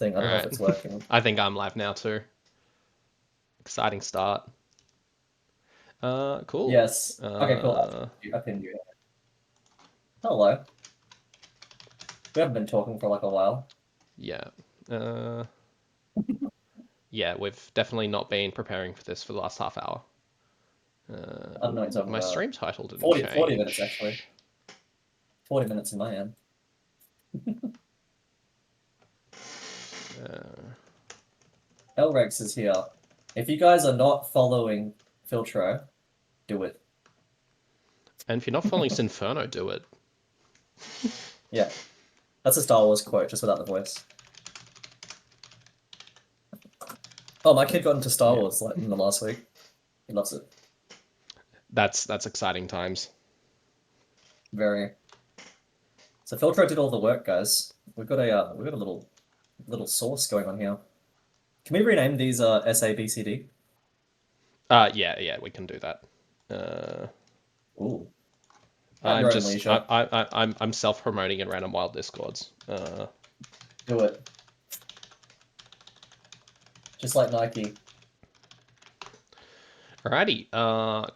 thing. I don't know if Alright. it's working. I think I'm live now too. Exciting start. Cool. Yes. Okay, cool. I pinned you. Hello. We haven't been talking for like a while. Yeah. Uh, yeah, we've definitely not been preparing for this for the last half hour. I don't know what you're talking My about. stream title didn't 40 minutes actually. change. 40 minutes in my end. Uh, Elrex is here. If you guys are not following Filtro, do it. and if you're not following Sinferno, do it. Yeah. That's a Star Wars quote, just without the voice. Oh, my kid got into Star Yeah. Wars like in the last week. He loves it. That's exciting times. Very. So Filtro did all the work, guys. We've got a little sauce going on here. Can we rename these SABCD? Yeah, we can do that. Ooh. At I'm your own just leisure. I'm self-promoting in Random Wild Discords. Do it. Just like Nike. Alrighty,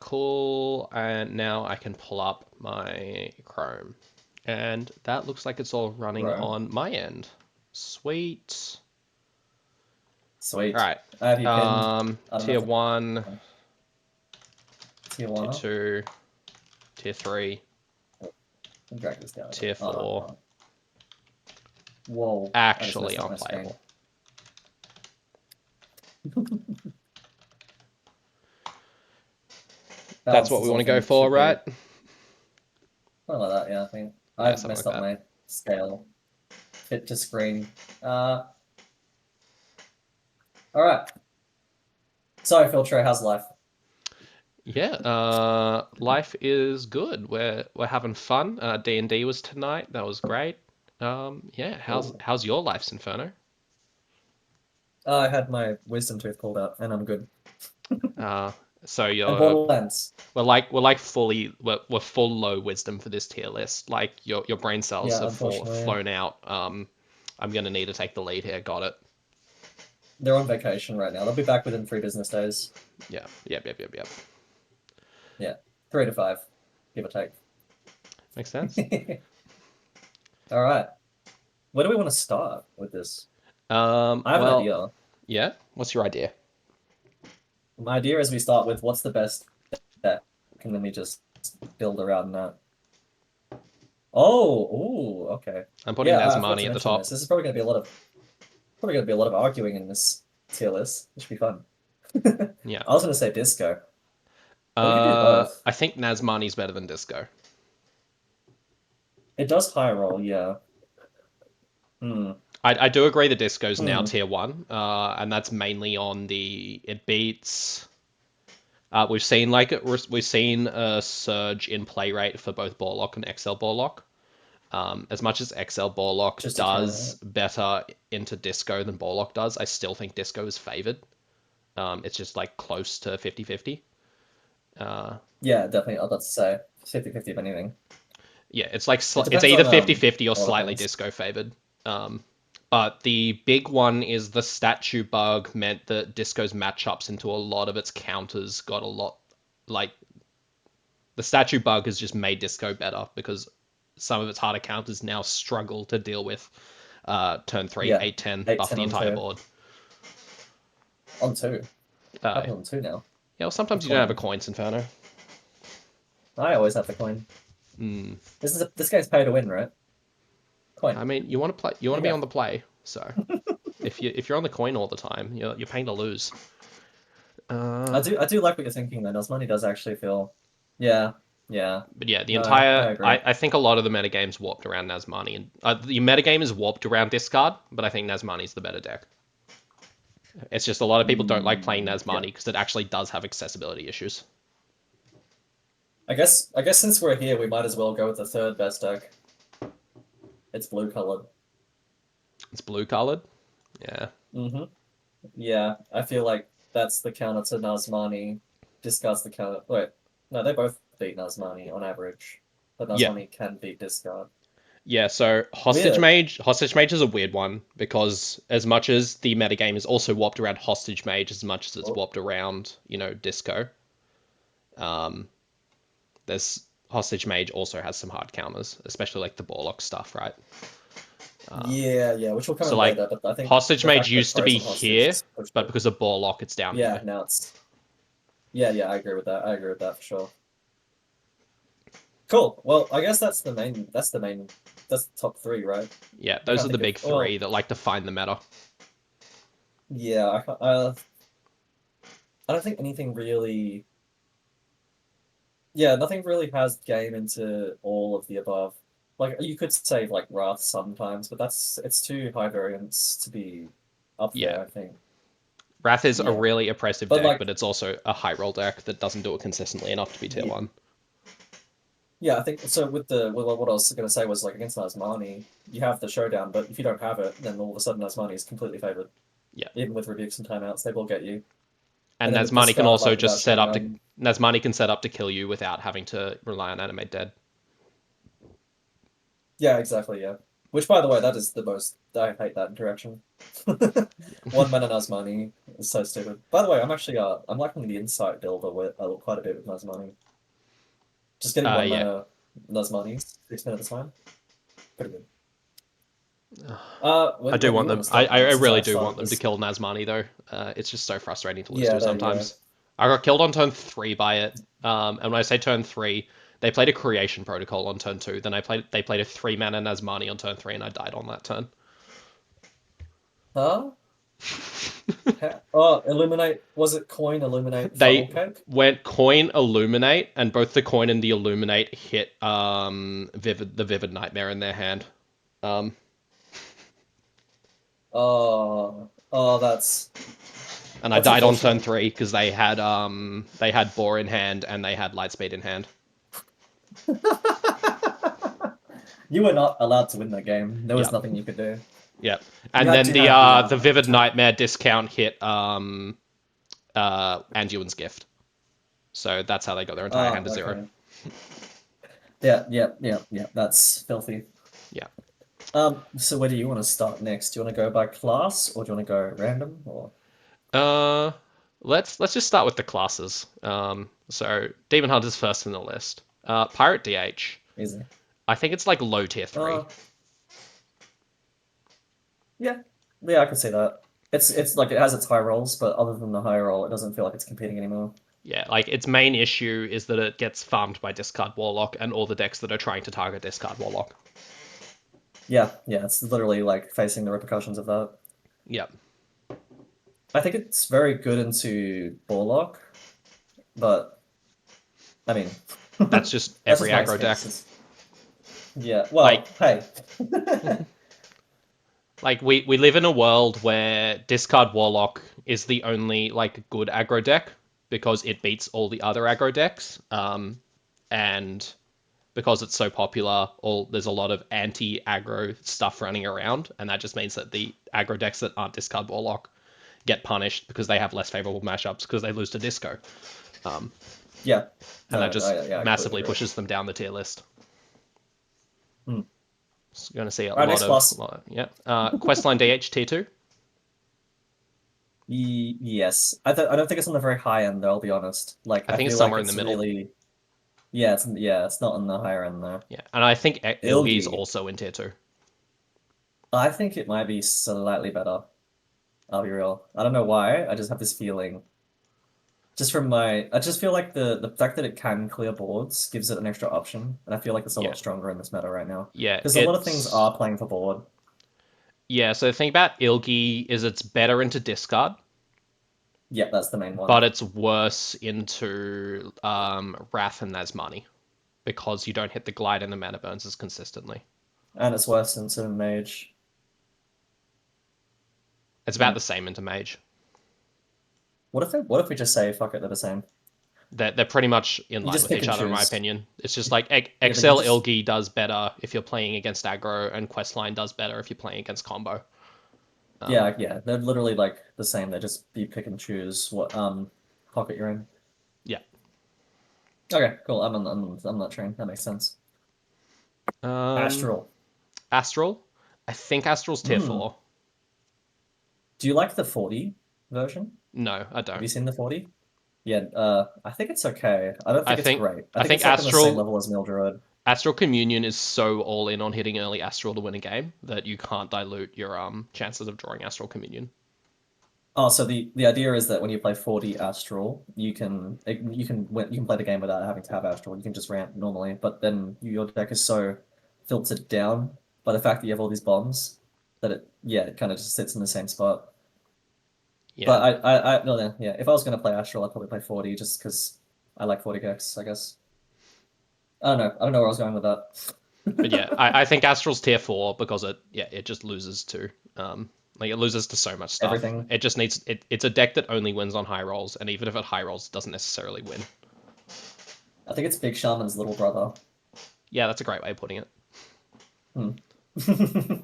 cool. And now I can pull up my Chrome. And that looks like it's all running Bro. on my end. Sweet. Sweet. Alright. I have you pinned. I don't know Tier if 1, Tier Tijuana. 2, Tier 3, Drag this down a bit. Tier Oh, no, 4. no. Whoa. I just Actually messed up my screen. unplayable. That's Balance what this we want whole to go thing for, should right? be something like that, yeah, I think. Yeah, I've something messed like up that. my scale. Fit to screen. Alright. Sorry, Filtro, how's life? Yeah, life is good. We're having fun. D&D was tonight. That was great. Yeah, Ooh. how's your life, Inferno? I had my wisdom tooth pulled out, and I'm good. Uh, so And you're Borderlands. we're like we're full low wisdom for this tier list. Like your brain cells Yeah, have unfortunately. flown out. I'm gonna need to take the lead here. Got it. They're on vacation right now. They'll be back within 3 business days. Yeah. Yep. Yeah, 3 to 5, give or take. Makes sense. All right. Where do we want to start with this? I have an Well, idea. yeah. What's your idea? My idea is we start with what's the best deck, and then we just build around that. Oh, ooh, okay. I'm putting Yeah, I forgot Nazmani to at the mention this. top. This is probably gonna be a lot of arguing in this tier list, which should be fun. Yeah. I was gonna say disco, but we could do both. I think Nazmani's better than Disco. It does high roll, yeah. Hmm. I do agree that Disco's now Hmm. tier 1, and that's mainly on the it beats. We've seen a surge in play rate for both Borlock and XL Borlock. As much as XL Borlock Just to counter does it. better into Disco than Borlock does, I still think Disco is favored. It's just like close to 50-50. Yeah, definitely. I'd love to say 50-50 if anything. Yeah, it's like It it's depends either on 50-50 or a lot of slightly things. Disco favored. But the big one is the statue bug meant that Disco's matchups into a lot of its counters got a lot like the statue bug has just made Disco better because some of its harder counters now struggle to deal with turn 3, Yeah, 8-10, eight buff ten the on entire two. board. On two. Uh, Happens on two now. yeah, well, With sometimes you don't have a coin. coins, Inferno. I always have the coin. Mm. This game's pay to win, right? Coin. I mean, you want to play, you There want to you be go. on the play, so if you're on the coin all the time, you're paying to lose. I do like what you're thinking though. Money does actually feel. Yeah, yeah. But yeah, the No, I entire agree. I think a lot of the metagame's warped around Nazmani, and the metagame is warped around Discard, but I think Nazmani's the better deck. It's just a lot of people don't like playing Yeah. Nazmani because it actually does have accessibility issues. I guess since we're here, we might as well go with the third best deck. It's blue colored. It's blue colored. Yeah. Mm-hmm. Yeah, I feel like that's the counter to Nazmani. Discard's the counter. Wait, no, they both beat Nazmani on average, but Yeah. Nazmani can beat Discard. Yeah, so Weird. Hostage Mage is a weird one because as much as the metagame is also warped around Hostage Mage, as much as it's Oh, warped around, Disco, um, there's Hostage Mage also has some hard counters, especially like the Borlock stuff, right? yeah, yeah, which will come So in like later, but I think Hostage the Mage fact that used to be Frozen Hostage here, is pushed but it. because of Borlock, it's down Yeah, here. now it's yeah, yeah, I agree with that. I agree with that for sure. Cool. Well, I guess that's the top three, right? Yeah, I those can't are the think of big three well, that like define the meta. yeah, I don't think anything really yeah, nothing really has game into all of the above. Like you could save like Wrath sometimes, but it's too high variance to be up Yeah, there, I think. Wrath is a Yeah. really oppressive But deck, like but it's also a high roll deck that doesn't do it consistently enough to be tier yeah. one. Yeah, I think so with what I was gonna say was like against Asmani, you have the showdown, but if you don't have it, then all of a sudden Asmani is completely favored. Yeah, Even with rebukes and timeouts, they will get you. And and then with Nazmani can discard, also like without just set up to showdown, Nazmani can set up to kill you without having to rely on Animate Dead. yeah, exactly, yeah. Which by the way, that is the most I hate that interaction. One mana Nazmani is so stupid. By the way, I'm liking the insight builder with quite a bit with Nazmani. Just getting one Yeah, mana Nazmani 6 minutes at a time. Pretty good. I do When do want you want them. to start I then? Since really I do want started them to this. kill Nazmani though. It's just so frustrating to lose Yeah, to that, yeah. sometimes. I got killed on turn three by it. And when I say turn three, they played a creation protocol on turn two. Then they played a 3 mana Nazmani on turn three, and I died on that turn. Huh? Oh, illuminate. Was it coin illuminate funnel They cake? went coin illuminate, and both the coin and the illuminate hit vivid nightmare in their hand. Um, Oh, oh, and I that's died on turn unfortunate. three because they had Boar in hand and they had Lightspeed in hand. You were not allowed to win that game. There was Yep, nothing you could do. yep. You And had then to have the the vivid attack. nightmare discount hit Anduin's gift. So that's how they got their entire hand Oh, to zero. okay. Yeah, yeah, yeah, yeah. That's filthy. Yeah. So where do you want to start next? Do you want to go by class or do you want to go random or Uh, let's just start with the classes. So Demon Hunter's first in the list. Pirate DH. easy? I think it's like low tier three. Uh, yeah, yeah, I can see that. It's like it has its high rolls, but other than the high roll, it doesn't feel like it's competing anymore. Yeah, like its main issue is that it gets farmed by Discard Warlock and all the decks that are trying to target Discard Warlock. Yeah, yeah, it's literally like facing the repercussions of that. Yep. I think it's very good into Borlock, but I mean, That's just that's every just my aggro deck. experience. Yeah, Like well, hey. like we live in a world where Discard Warlock is the only like good aggro deck because it beats all the other aggro decks. And because it's so popular, there's a lot of anti-aggro stuff running around, and that just means that the aggro decks that aren't Discard Warlock get punished because they have less favorable mashups because they lose to Disco. Um, Yeah, and that no, just yeah, I completely massively agree. pushes them down the tier list. Hmm. So you're going to see a All right, next class. yeah. Questline DH tier 2. Yes, I don't think it's on the very high end though. I'll be honest. Like, I I think it's feel like somewhere in the it's middle. really, it's not on the higher end though. Yeah, and I think Ilgi is Ilgi, also in tier 2. I think it might be slightly better. I'll be real. I don't know why. I just have this feeling. I just feel like the fact that it can clear boards gives it an extra option, and I feel like it's a Yeah, lot stronger in this meta right now. yeah, Because a lot of things it's are playing for board. yeah. So the thing about Ilgi is it's better into discard, Yeah, that's the main one. but it's worse into Wrath and Nazmani because you don't hit the glide and the mana burns as consistently. And it's worse than Sim Mage. It's about Hmm. the same into Mage. What if we just say fuck it, they're the same? They're pretty much in You line just with pick each and other, in my choose. opinion. It's just like Yeah, but you Excel just Ilgi does better if you're playing against aggro, and Questline does better if you're playing against combo. Um, yeah, they're literally like the same. They just you pick and choose what pocket you're in. yeah. Okay, cool. I'm on that train. That makes sense. Um, Astral. Astral. I think Astral's tier Mm. 4. Do you like the 40 version? No, I Have don't. you seen the 40? Yeah, I think it's okay. I don't I think it's think great. I I think think it's like on the same Astral level as Mildred. Astral Communion is so all in on hitting early Astral to win a game that you can't dilute your chances of drawing Astral Communion. Oh, so the idea is that when you play 40 Astral, you can play the game without having to have Astral. You can just ramp normally, but then your deck is so filtered down by the fact that you have all these bombs that it kind of just sits in the same spot. Yeah, But no, yeah, if I was gonna play Astral, I'd probably play 40 just because I like 40 decks, I guess. I don't know. I don't know where I was going with but yeah, that. I think Astral's tier 4 because it just loses to like it loses to so much stuff. Everything. It just needs it's a deck that only wins on high rolls, and even if it high rolls, it doesn't necessarily win. I think it's Big Shaman's little brother. Yeah, that's a great way of putting it. Hmm.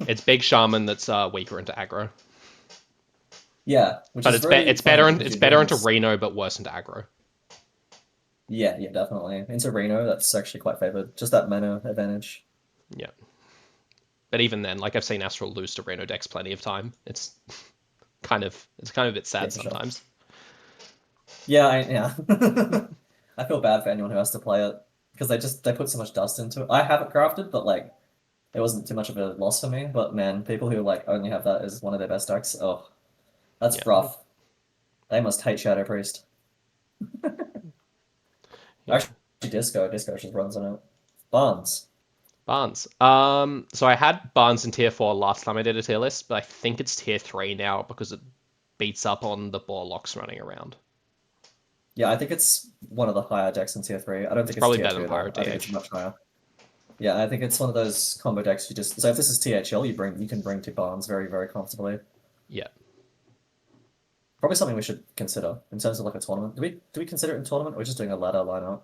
It's Big Shaman that's weaker into aggro, Yeah, which but is very funny because it's you're better doing into this. Reno but worse into aggro. Yeah, yeah, definitely. Into Reno, that's actually quite favored. Just that mana advantage. Yeah, but even then, like I've seen Astral lose to Reno decks plenty of time. It's kind of a bit Yeah, sad for sure. sometimes. Yeah, yeah. I feel bad for anyone who has to play it because they put so much dust into it. I have it crafted, but like it wasn't too much of a loss for me. But man, people who like only have that as one of their best decks, oh, that's Yeah, rough. They must hate Shadow Priest. yeah. Actually, Disco just runs on it. Barnes. Barnes. So I had Barnes in tier 4 last time I did a tier list, but I think it's tier 3 now because it beats up on the Borlocks running around. Yeah, I think it's one of the higher decks in tier 3. I don't It's think it's probably tier better than 2 though. Pyro I think it's DH. much higher. Yeah, I think it's one of those combo decks you just so if this is THL, you can bring to Barnes very, very comfortably. Yeah. Probably something we should consider in terms of like a tournament. Do we consider it in tournament or are we just doing a ladder lineup?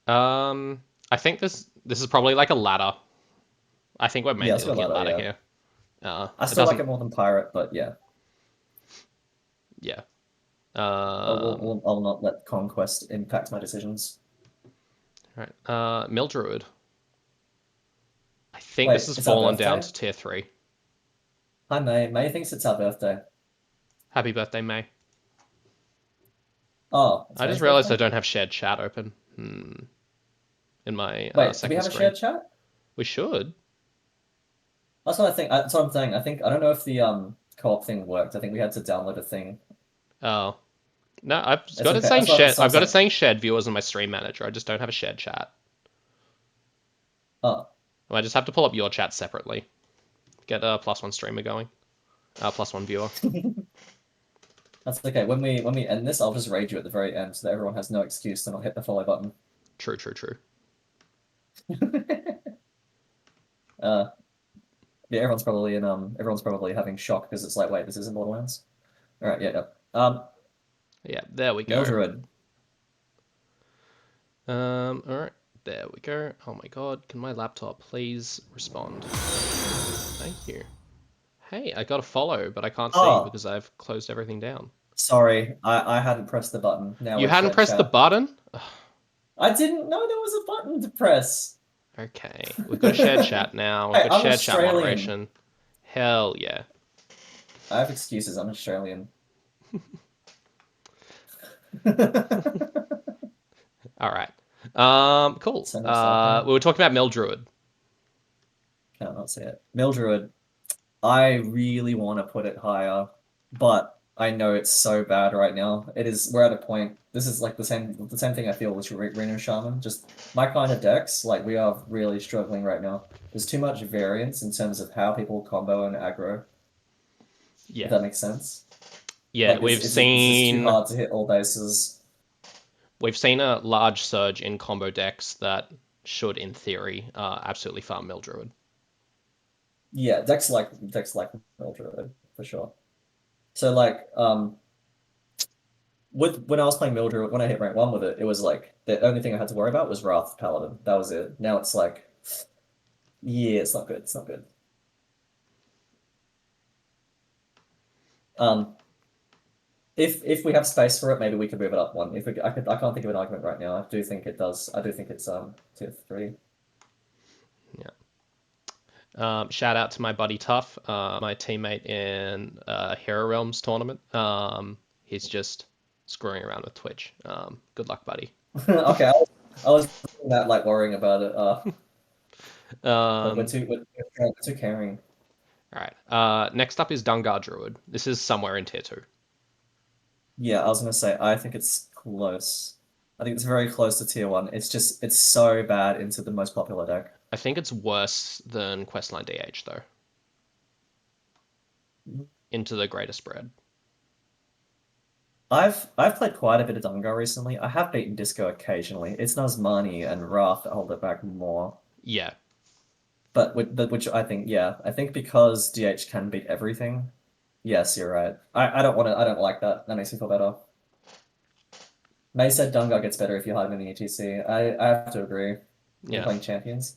I think this is probably like a ladder. I think we're Yeah, mainly let's go looking at ladder, ladder yeah. here. I It still like doesn't. it more than Pirate, but yeah. Yeah. I'll not let Conquest impact my decisions. Right. Mildruid. I think this Wait, has it's our fallen down birthday? to tier 3. Hi May. May thinks it's our birthday. Happy birthday, May. Oh, it's I just May's realized I birthday? don't have shared chat open. In my Wait, do we second have a screen. shared chat? We should. That's what I think. That's what I'm saying. I think I don't know if the co-op thing worked. I think we had to download a thing. Oh, no, I've It's got it okay. saying shared. That's what I'm I've got it saying. saying shared viewers in my stream manager. I just don't have a shared chat. Oh. I just have to pull up your chat separately. Get a plus one streamer going. Plus one viewer. That's okay. When we end this, I'll just raid you at the very end so that everyone has no excuse to not hit the follow button. True, true, true. Uh, yeah, everyone's probably having shock because it's like, wait, this isn't Borderlands. All right, yeah, yeah. Yeah, there we go. Mildred. All right, there we go. Oh my god, can my laptop please respond? Thank you. Hey, I got a follow, but I can't see Oh, because I've closed everything down. sorry, I hadn't pressed the button. Now You we're hadn't shared pressed the chat. button? Ugh, I didn't know there was a button to press. okay, we've got a shared chat now. We've Hey, got I'm shared chat Australian. moderation. Hell yeah. I have excuses. I'm Australian. All right. Cool. So much stuff, man. We were talking about Mildruid. Can't not see it. Mildred. I really want to put it higher, but I know it's so bad right now. It is. We're at a point. This is like the same thing I feel with Reno Shaman. Just my kind of decks. Like we are really struggling right now. There's too much variance in terms of how people combo and aggro. If Yeah. that makes sense. Yeah, Like it's just too hard to hit all bases. we've seen a large surge in combo decks that should, in theory, absolutely farm Mildruid. Yeah, decks like Mildred for sure. So like with when I was playing Mildred, when I hit rank 1 with it, it was like the only thing I had to worry about was Wrath Paladin. That was it. Now it's like, yeah, it's not good. It's not good. Um, if we have space for it, maybe we could move it up one. If we, I can't think of an argument right now. I do think it does. I do think it's tier 3. Yeah. Shout out to my buddy Tough, my teammate in Hero Realms tournament. He's just screwing around with Twitch. Good luck, buddy. Okay, I was thinking that like worrying about it. But Um, we're too caring. all right. Next up is Dungar Druid. This is somewhere in tier two. Yeah, I was gonna say I think it's close. I think it's very close to tier one. It's so bad into the most popular deck. I think it's worse than Questline DH though. Into the greater spread. I've played quite a bit of Dungar recently. I have beaten Disco occasionally. It's Nazmani and Wrath that hold it back more. Yeah, But which I think, yeah, I think because DH can beat everything. Yes, you're right. I don't want to. I don't like that. That makes me feel better. May said Dungar gets better if you hide him in the ETC. I have to agree. You're yeah, playing champions.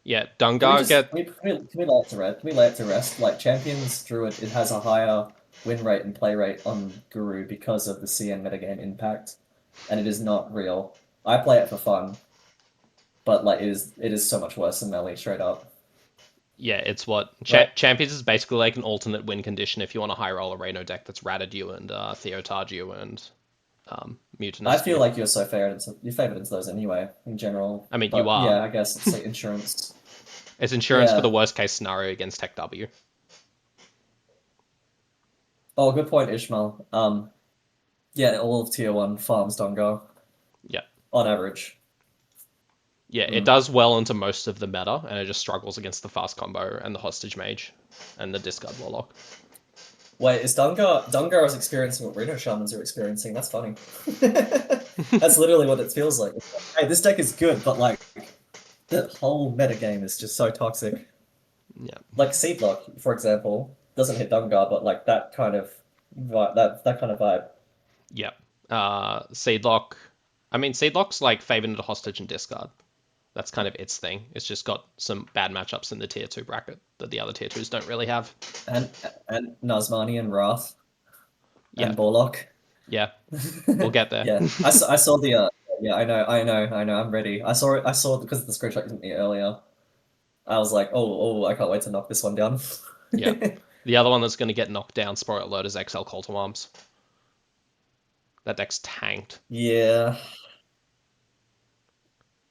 yeah. Can we Dungar just get can we lay it to rest? Can we lay it to rest? Like champions Druid, it has a higher win rate and play rate on Guru because of the CN metagame impact, and it is not real. I play it for fun, but like it is so much worse than Melee straight up, yeah. It's what right? Champions is basically like an alternate win condition if you want to high roll a Reno deck that's ratted you and Theotarge you and I Mutinous feel you. like you're favored into those anyway in general. I mean, you But are. yeah, I guess it's like insurance. It's insurance for the Yeah. worst case scenario against Tech W. Oh, good point, Ishmael. Yeah, all of tier one farms don't go Yeah. on average. Yeah, it Mm. does well into most of the meta, and it just struggles against the fast combo and the hostage mage and the discard warlock. Wait, is Dungar is experiencing what Reno Shamans are experiencing? That's funny. That's literally what it feels like. It's like, hey, this deck is good, but like the whole metagame is just so toxic. Yeah, Like Seedlock, for example, doesn't hit Dungar, but like that kind of that kind of vibe. yeah. Seedlock. I mean, Seedlock's like favored into hostage and discard. That's kind of its thing. It's just got some bad matchups in the tier two bracket that the other tier twos don't really have. And and Nazmani and Wrath Yeah, and Borlock. yeah. We'll get there. Yeah, I saw the yeah, I know, I'm ready. I saw because the screenshot sent me earlier. I was like, I can't wait to knock this one down. Yeah. The other one that's going to get knocked down, spoiler alert, is XL Call to Arms. That deck's tanked. Yeah.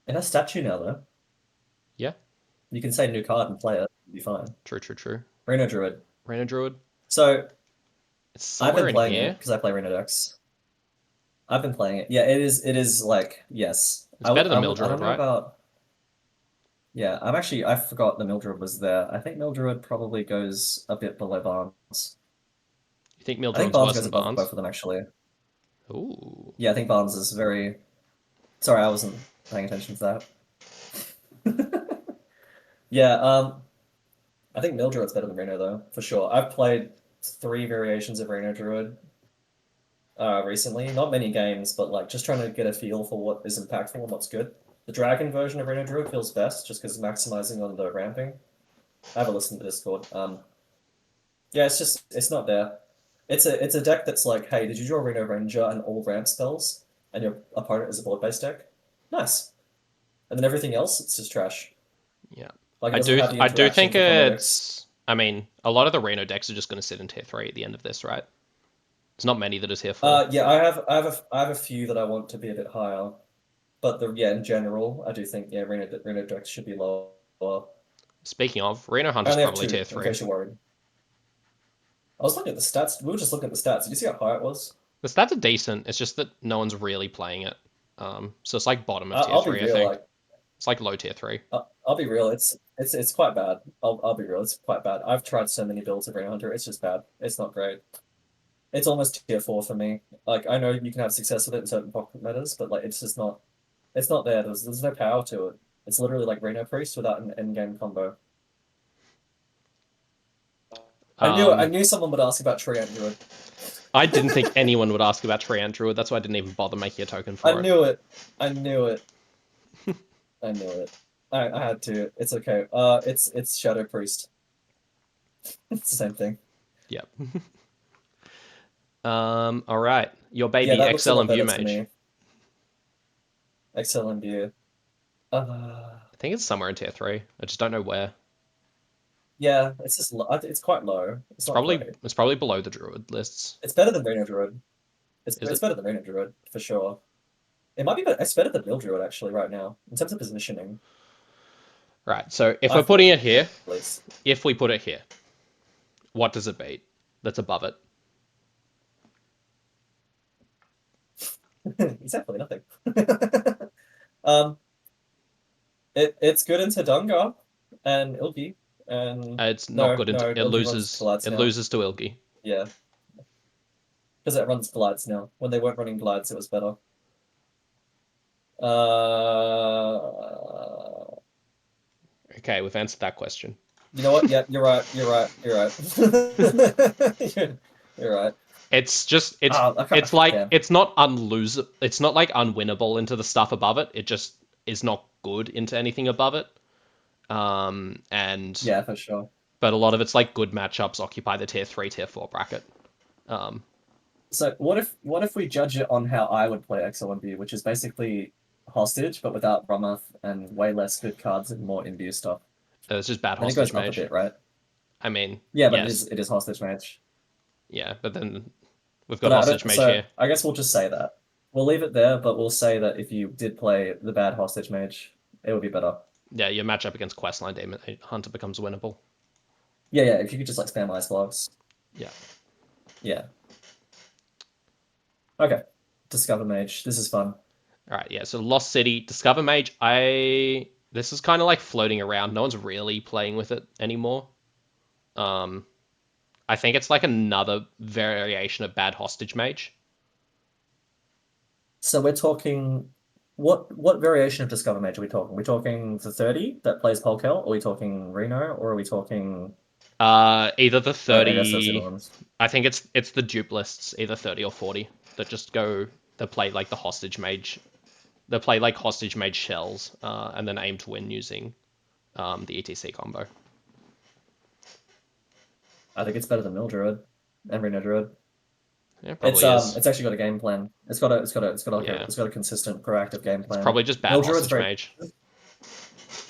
And a statue now though. Yeah, You can say new card and play it. It'll be fine. true, true, true. Reno Druid. Rhino Druid. So It's I've somewhere been in playing it here. because I play Reno decks. I've been playing it. Yeah, it is like yes. It's better than Mill I Druid, don't know right? about yeah, I forgot the Mildred was there. I think Mildred probably goes a bit below Barnes. You think Mill I think Druid's Barnes worse goes than above both Barnes? of them actually. Ooh. Yeah, I think Barnes is very sorry, I wasn't paying attention to that. Yeah, I think Mildred's better than Reno though, for sure. I've played three variations of Reno Druid recently. Not many games, but like just trying to get a feel for what is impactful and what's good. The Dragon version of Reno Druid feels best just because maximizing on the ramping. I have a listen to Discord. Yeah, it's not there. It's a deck that's like, hey, did you draw Reno Ranger and all ramp spells, and your opponent is a board-based deck? Nice. And then everything else, it's just trash. Yeah. Like it I doesn't do have the I do interaction think for combo decks. it's I mean, a lot of the Reno decks are just gonna sit in tier three at the end of this, right? There's not many that are tier four. Yeah, I have a few that I want to be a bit higher, but in general, I do think Reno decks should be lower. Speaking of, Reno I Hunter's only have probably two, tier in three. case you're worried. I was looking at the stats. We were just looking at the stats. Did you see how high it was? The stats are decent, it's just that no one's really playing it. So it's like bottom of tier I'll be three, I real, think. like It's like low tier three. I'll be real. It's quite bad. I'll be real. It's quite bad. I've tried so many builds of Reno Hunter. It's just bad. It's not great. It's almost tier four for me. Like I know you can have success with it in certain pocket metas, but like it's just not. It's not there. There's no power to it. It's literally like Reno Priest without an end game combo. I Um, knew someone would ask about Treant Druid. I didn't think anyone would ask about Treant Druid. That's why I didn't even bother making a token I for it. knew it. I knew it. I knew it. I had to. It's okay. It's Shadow Priest. It's the same thing. Yep. All right. Your Yeah, baby that looks a XL lot and View better to Mage. me. Excel and View. Uh, I think it's somewhere in tier three. I just don't know where. Yeah, it's just it's quite low. It's not great. It's probably below the druid lists. It's better than Reno Druid. Is It's it? better than Reno Druid for sure. It might be better. It's better than Mill Druid actually right now in terms of positioning. Right. So if I we're putting feel it here, at least. if we put it here, what does it beat? That's above it. Exactly nothing. um, it's good into Dunga and Ilgi and It's not good into. Ilgi runs Glides It now. loses to Ilgi. Yeah, because it runs Glides now. When they weren't running Glides, it was better. Uh, Okay, we've answered that question. you know what? Yeah, you're right. You're right. You're right. You're right. It's just I can't, damn. it's not unlosable. It's not like unwinnable into the stuff above it. It just is not good into anything above it. And Yeah, for sure. but a lot of it's like good matchups occupy the tier 3, tier 4 bracket. Um, So what if we judge it on how I would play XO1B, which is basically hostage, but without Bromoth and way less good cards and more imbue stuff. it's just bad Then it goes hostage up a mage. bit, right? I mean, Yeah, but yes, it is hostage mage. yeah, but then we've got But I hostage don't. mage So here. I guess we'll just say that we'll leave it there, but we'll say that if you did play the bad hostage mage, it would be better. Yeah, your matchup against Questline Demon Hunter becomes winnable. Yeah, yeah. If you could just like spam ice blocks. Yeah. Yeah. Okay. Discover mage. This is fun. All right. Yeah. So Lost City, Discover Mage. This is kind of like floating around. No one's really playing with it anymore. Um, I think it's like another variation of Bad Hostage Mage. So we're talking. What variation of Discover Mage are we talking? Are we talking the 30 that plays Polkel? Or are we talking Reno? Or are we talking Either the I guess those are the 30. ones. I think it's the dupe lists, either 30 or 40, that just go. They play like the Hostage Mage. They play like Hostage Mage shells, and then aim to win using the ETC combo. I think it's better than Mildred and Reno Druid. Yeah, probably is. It's actually got a game plan. Yeah, it's got a consistent proactive game it's plan. probably just bad Mildred's Hostage very Mage.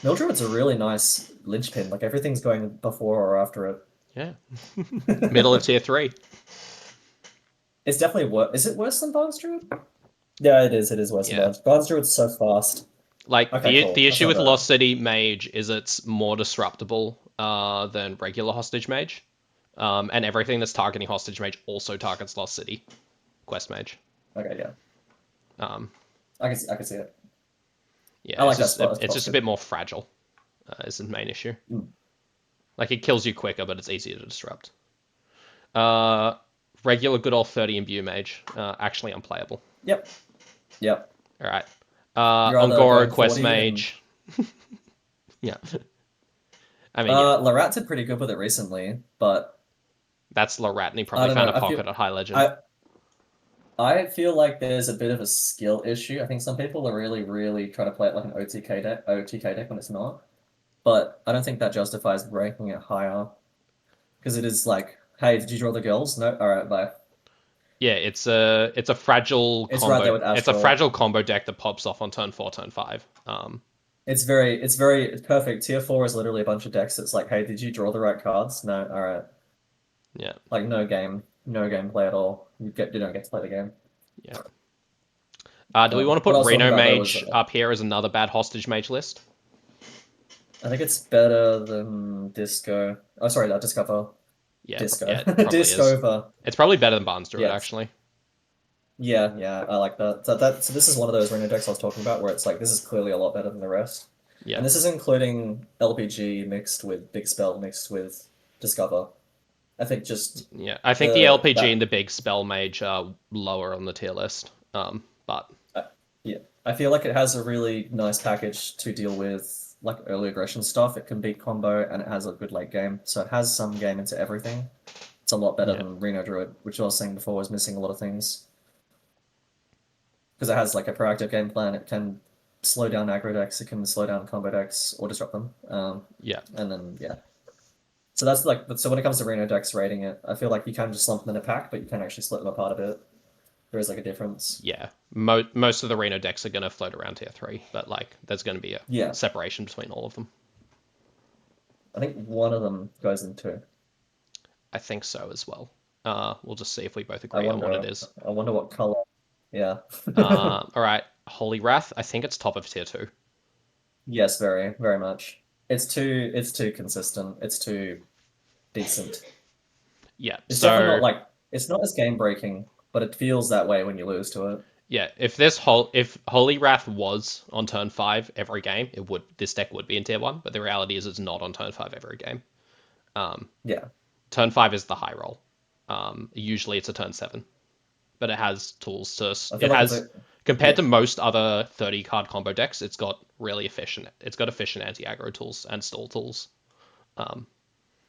Mildred's a really nice linchpin. Like everything's going before or after Yeah, middle of it. tier 3. It's definitely worse. Is it worse than Barnes Druid? Yeah, it is. It is worse than Yeah, Barnes. Barnes Druid's so fast. like Okay, the cool. That's issue not with bad. Lost City Mage is it's more disruptible than regular Hostage Mage, and everything that's targeting Hostage Mage also targets Lost City Quest Mage. Okay, yeah. Um, I can see it. yeah, I like that spot. That it's spot's just a good. bit more fragile. Is the main issue. Mm. Like it kills you quicker, but it's easier to disrupt. Uh, Regular good old 30 imbue mage, actually unplayable. Yep. Yep. All right. You're either Ongoro going quest 40 and mage. Yeah. I mean, yeah, Larat did pretty good with it recently, but that's Lorat, and he I probably don't found know. a pocket at High Legend. I I feel like there's a bit of a skill issue. I think some people are really trying to play it like an OTK deck when it's not. But I don't think that justifies ranking it higher because it is like, hey, did you draw the girls? No, all right, bye. Yeah, it's a fragile It's right there combo. with It's a Astral. fragile combo deck that pops off on turn 4, turn 5. It's perfect. Tier 4 is literally a bunch of decks that's like, hey, did you draw the right cards? No, all right. Yeah, Like no gameplay at all. You don't get to play the game. yeah. Do we want to What put I was talking Reno about though was Mage up here as another bad hostage mage list? I think it's better than Disco. Oh, sorry, that Discover. Yeah, Disco. yeah, it probably is. Discover. It's probably better than Barnes Druid, Yes. actually. Yeah, I like that. So this is one of those Reno decks I was talking about where it's like this is clearly a lot better than the rest. Yeah, And this is including LPG mixed with Big Spell mixed with Discover. I think just yeah. I think the the LPG and that the big spell mage are lower on the tier list. But uh, yeah, I feel like it has a really nice package to deal with like early aggression stuff. It can beat combo and it has a good late game. So it has some game into everything. It's a lot better yeah, than Reno Druid, which I was saying before was missing a lot of things. Because it has like a proactive game plan. It can slow down aggro decks, it can slow down combo decks or disrupt them. yeah, And then yeah. So that's like so when it comes to Reno decks rating it, I feel like you can just lump them in a pack, but you can actually split them apart a bit. There is like a difference. yeah. Most of the Reno decks are going to float around tier 3, but like there's going to be a Yeah. separation between all of them. I think one of them goes into. I think so as well. We'll just see if we both I agree on what it wonder. is. I wonder what color. Yeah. All right, Holy Wrath. I think it's top of tier two. Yes, very, very much. It's too consistent. It's too decent. Yeah. It's definitely not So like it's not as game breaking, but it feels that way when you lose to it. yeah, if Holy Wrath was on turn five every game, it would this deck would be in tier one. But the reality is it's not on turn five every game. Um, Yeah. Turn five is the high roll. Usually it's a turn seven, but it has tools to. I feel It like it's has a compared yeah. to most other 30 card combo decks, it's got really efficient. It's got efficient anti aggro tools and stall tools. Um,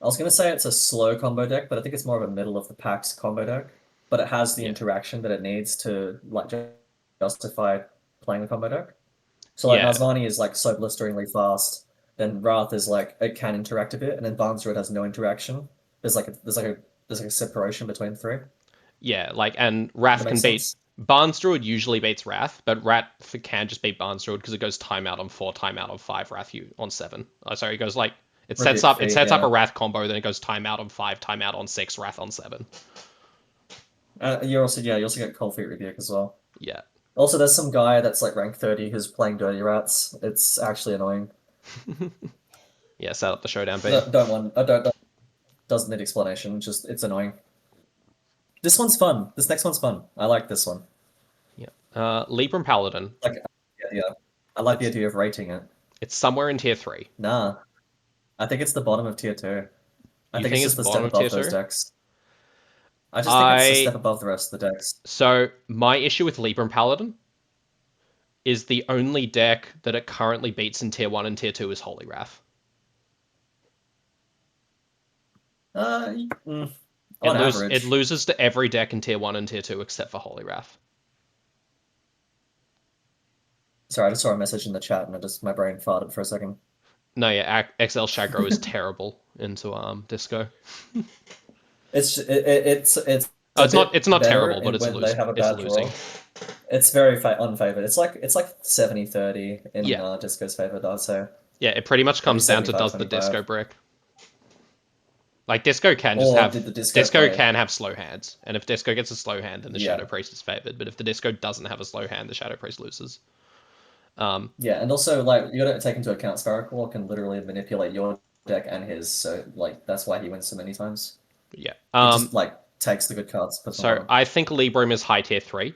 I was gonna say it's a slow combo deck, but I think it's more of a middle of the pack combo deck. But it has the yeah, interaction that it needs to like justify playing the combo deck. So like yeah, Nazmani is like so blisteringly fast, then Wrath is like it can interact a bit, and then Barnes Druid has no interaction. There's like a separation between the three. yeah. Like and If that Wrath can makes beat sense. Barnes Druid usually beats Wrath, but Wrath can just beat Barnes Druid because it goes timeout on four, timeout on five, Wrath you on seven. Oh, sorry, it goes like Rebuke it feat, sets up a yeah. Wrath combo, then it goes timeout on five, timeout on six, Wrath on seven. You also get Cold Feet Rebuke as well. Yeah, Also, there's some guy that's like rank 30 who's playing Dirty Rats. It's actually annoying. yeah. Set up the showdown bait. Don't want. I don't. Doesn't need explanation. Just it's annoying. This one's fun. This next one's fun. I like this one. Yeah. Libram Paladin. Like, yeah, yeah. I like the It's idea of rating it. it's somewhere in tier three. Nah, I think it's the bottom of tier two. I You think it's think it's just the bottom step of tier above those two? decks. I just think it's a I step above the rest of the decks. So my issue with Libram Paladin is the only deck that it currently beats in tier one and tier two is Holy Wrath. Mm, on It average. loses to every deck in tier one and tier two except for Holy Wrath. Sorry, I just saw a message in the chat and my brain farted for a second. No, yeah, XL Shagro is terrible into disco. It's Oh, a bit it's not better terrible, but in when they have a it's bad losing. draw. It's very fa unfavored. It's like 70-30 in Yeah, Disco's favor, I'd say. yeah. It pretty much Maybe comes down to does the 75-25. disco brick. Like Or did the Disco disco play? can have slow hands, and if disco gets a slow hand, then the shadow Yeah. priest is favored. But if the disco doesn't have a slow hand, the shadow priest loses. Um, Yeah, and also like you gotta take into account Spherical can literally manipulate your deck and his, so like that's why he wins so many times. yeah. He just like takes the good cards, puts them on the So bottom. I think Libram is high tier three.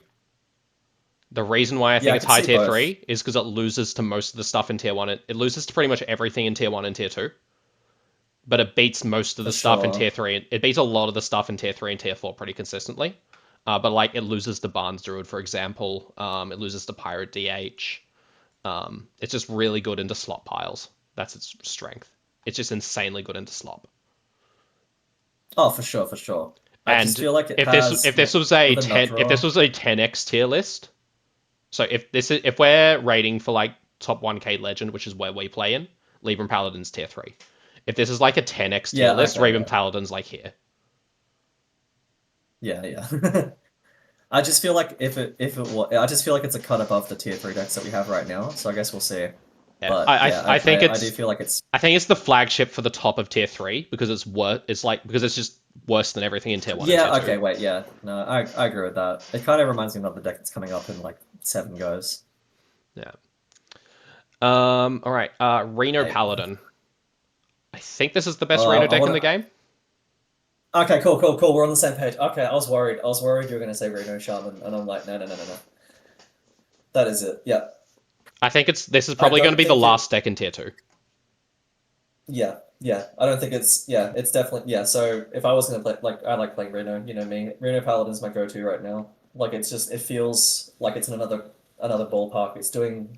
The reason why I Yeah, think I it's can high see tier both. three is because it loses to most of the stuff in tier one. It loses to pretty much everything in tier one and tier two, but it beats most of For the stuff in sure. tier three. It beats a lot of the stuff in tier three and tier four pretty consistently. But like it loses to Barnes Druid, for example. It loses to Pirate DH. It's just really good into slot piles. That's its strength. It's just insanely good into slop. Oh, for sure, for sure. I just And feel like it has with a nut if this draw. was a 10x tier list, so if we're rating for like top 1k legend, which is where we play in, Libram Paladin's tier 3. If this is like a 10x tier Yeah, list, okay, Libram yeah. Paladin's like here. Yeah, yeah. I just feel like if it was, I just feel like it's a cut above the tier three decks that we have right now. So I guess we'll see. Yeah, But yeah, I do it's feel like it's I think it's the flagship for the top of tier 3 because it's worse. It's like because it's just worse than everything in tier 1 and tier yeah. 2. Okay, wait, yeah. No, I agree with that. It kind of reminds me of the deck that's coming up in like 7 goes. Yeah. All right. Reno Eight. Paladin. I think this is the best Reno I deck in want the to. game. Okay, cool, cool, cool. We're on the same page. Okay, I was worried. I was worried you were gonna say Reno Shaman, and I'm like, no, no, no, no, no. That is it. Yeah. I think this is I probably going to don't be the think it. last deck in tier 2. Yeah, yeah. I don't think it's. Yeah, it's definitely. Yeah. So if I was gonna play, like, I like playing Reno. You know me. Reno Paladin's my go-to right now. Like, it's just. It feels like it's in another ballpark. It's doing.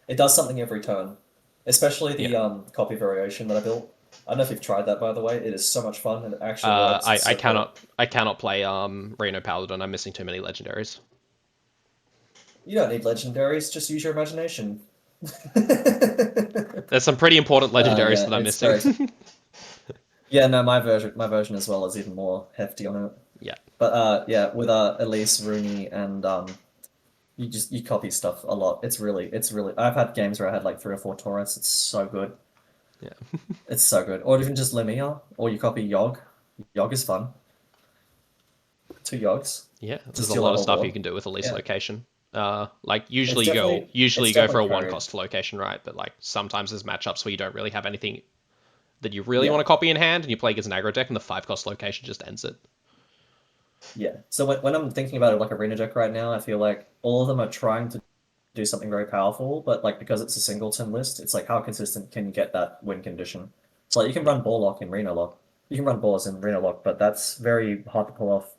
It does something every turn, especially Yeah. the copy variation that I built. I don't know if you've tried that, by the way. It is so much fun and it actually works. It's so cool. I cannot play Reno Paladin. I'm missing too many legendaries. You don't need legendaries. Just use your imagination. There's some pretty important legendaries Yeah, that I'm it's missing. very. Yeah, no, my version as well is even more hefty on it. Yeah. But yeah, with Elise, Rooney, and you copy stuff a lot. It's really. I've had games where I had like 3 or 4 torrents. It's so good. Yeah. It's so good. Or even just Lemia, or you copy Yogg. Yogg is fun. Two Yogs Yeah, to there's a steal lot that of whole stuff you board. can do with a least Yeah, location. Like usually it's you go for definitely a one carried. cost location, right? But like sometimes there's matchups where you don't really have anything that you really want Yeah, to copy in hand, and you play against an aggro deck, and the 5 cost location just ends it. yeah. So when I'm thinking about it like arena deck right now, I feel like all of them are trying to do something very powerful, but like because it's a singleton list, it's like how consistent can you get that win condition? So like you can Yeah, run ball lock in Reno lock, you can run balls in Reno lock, but that's very hard to pull off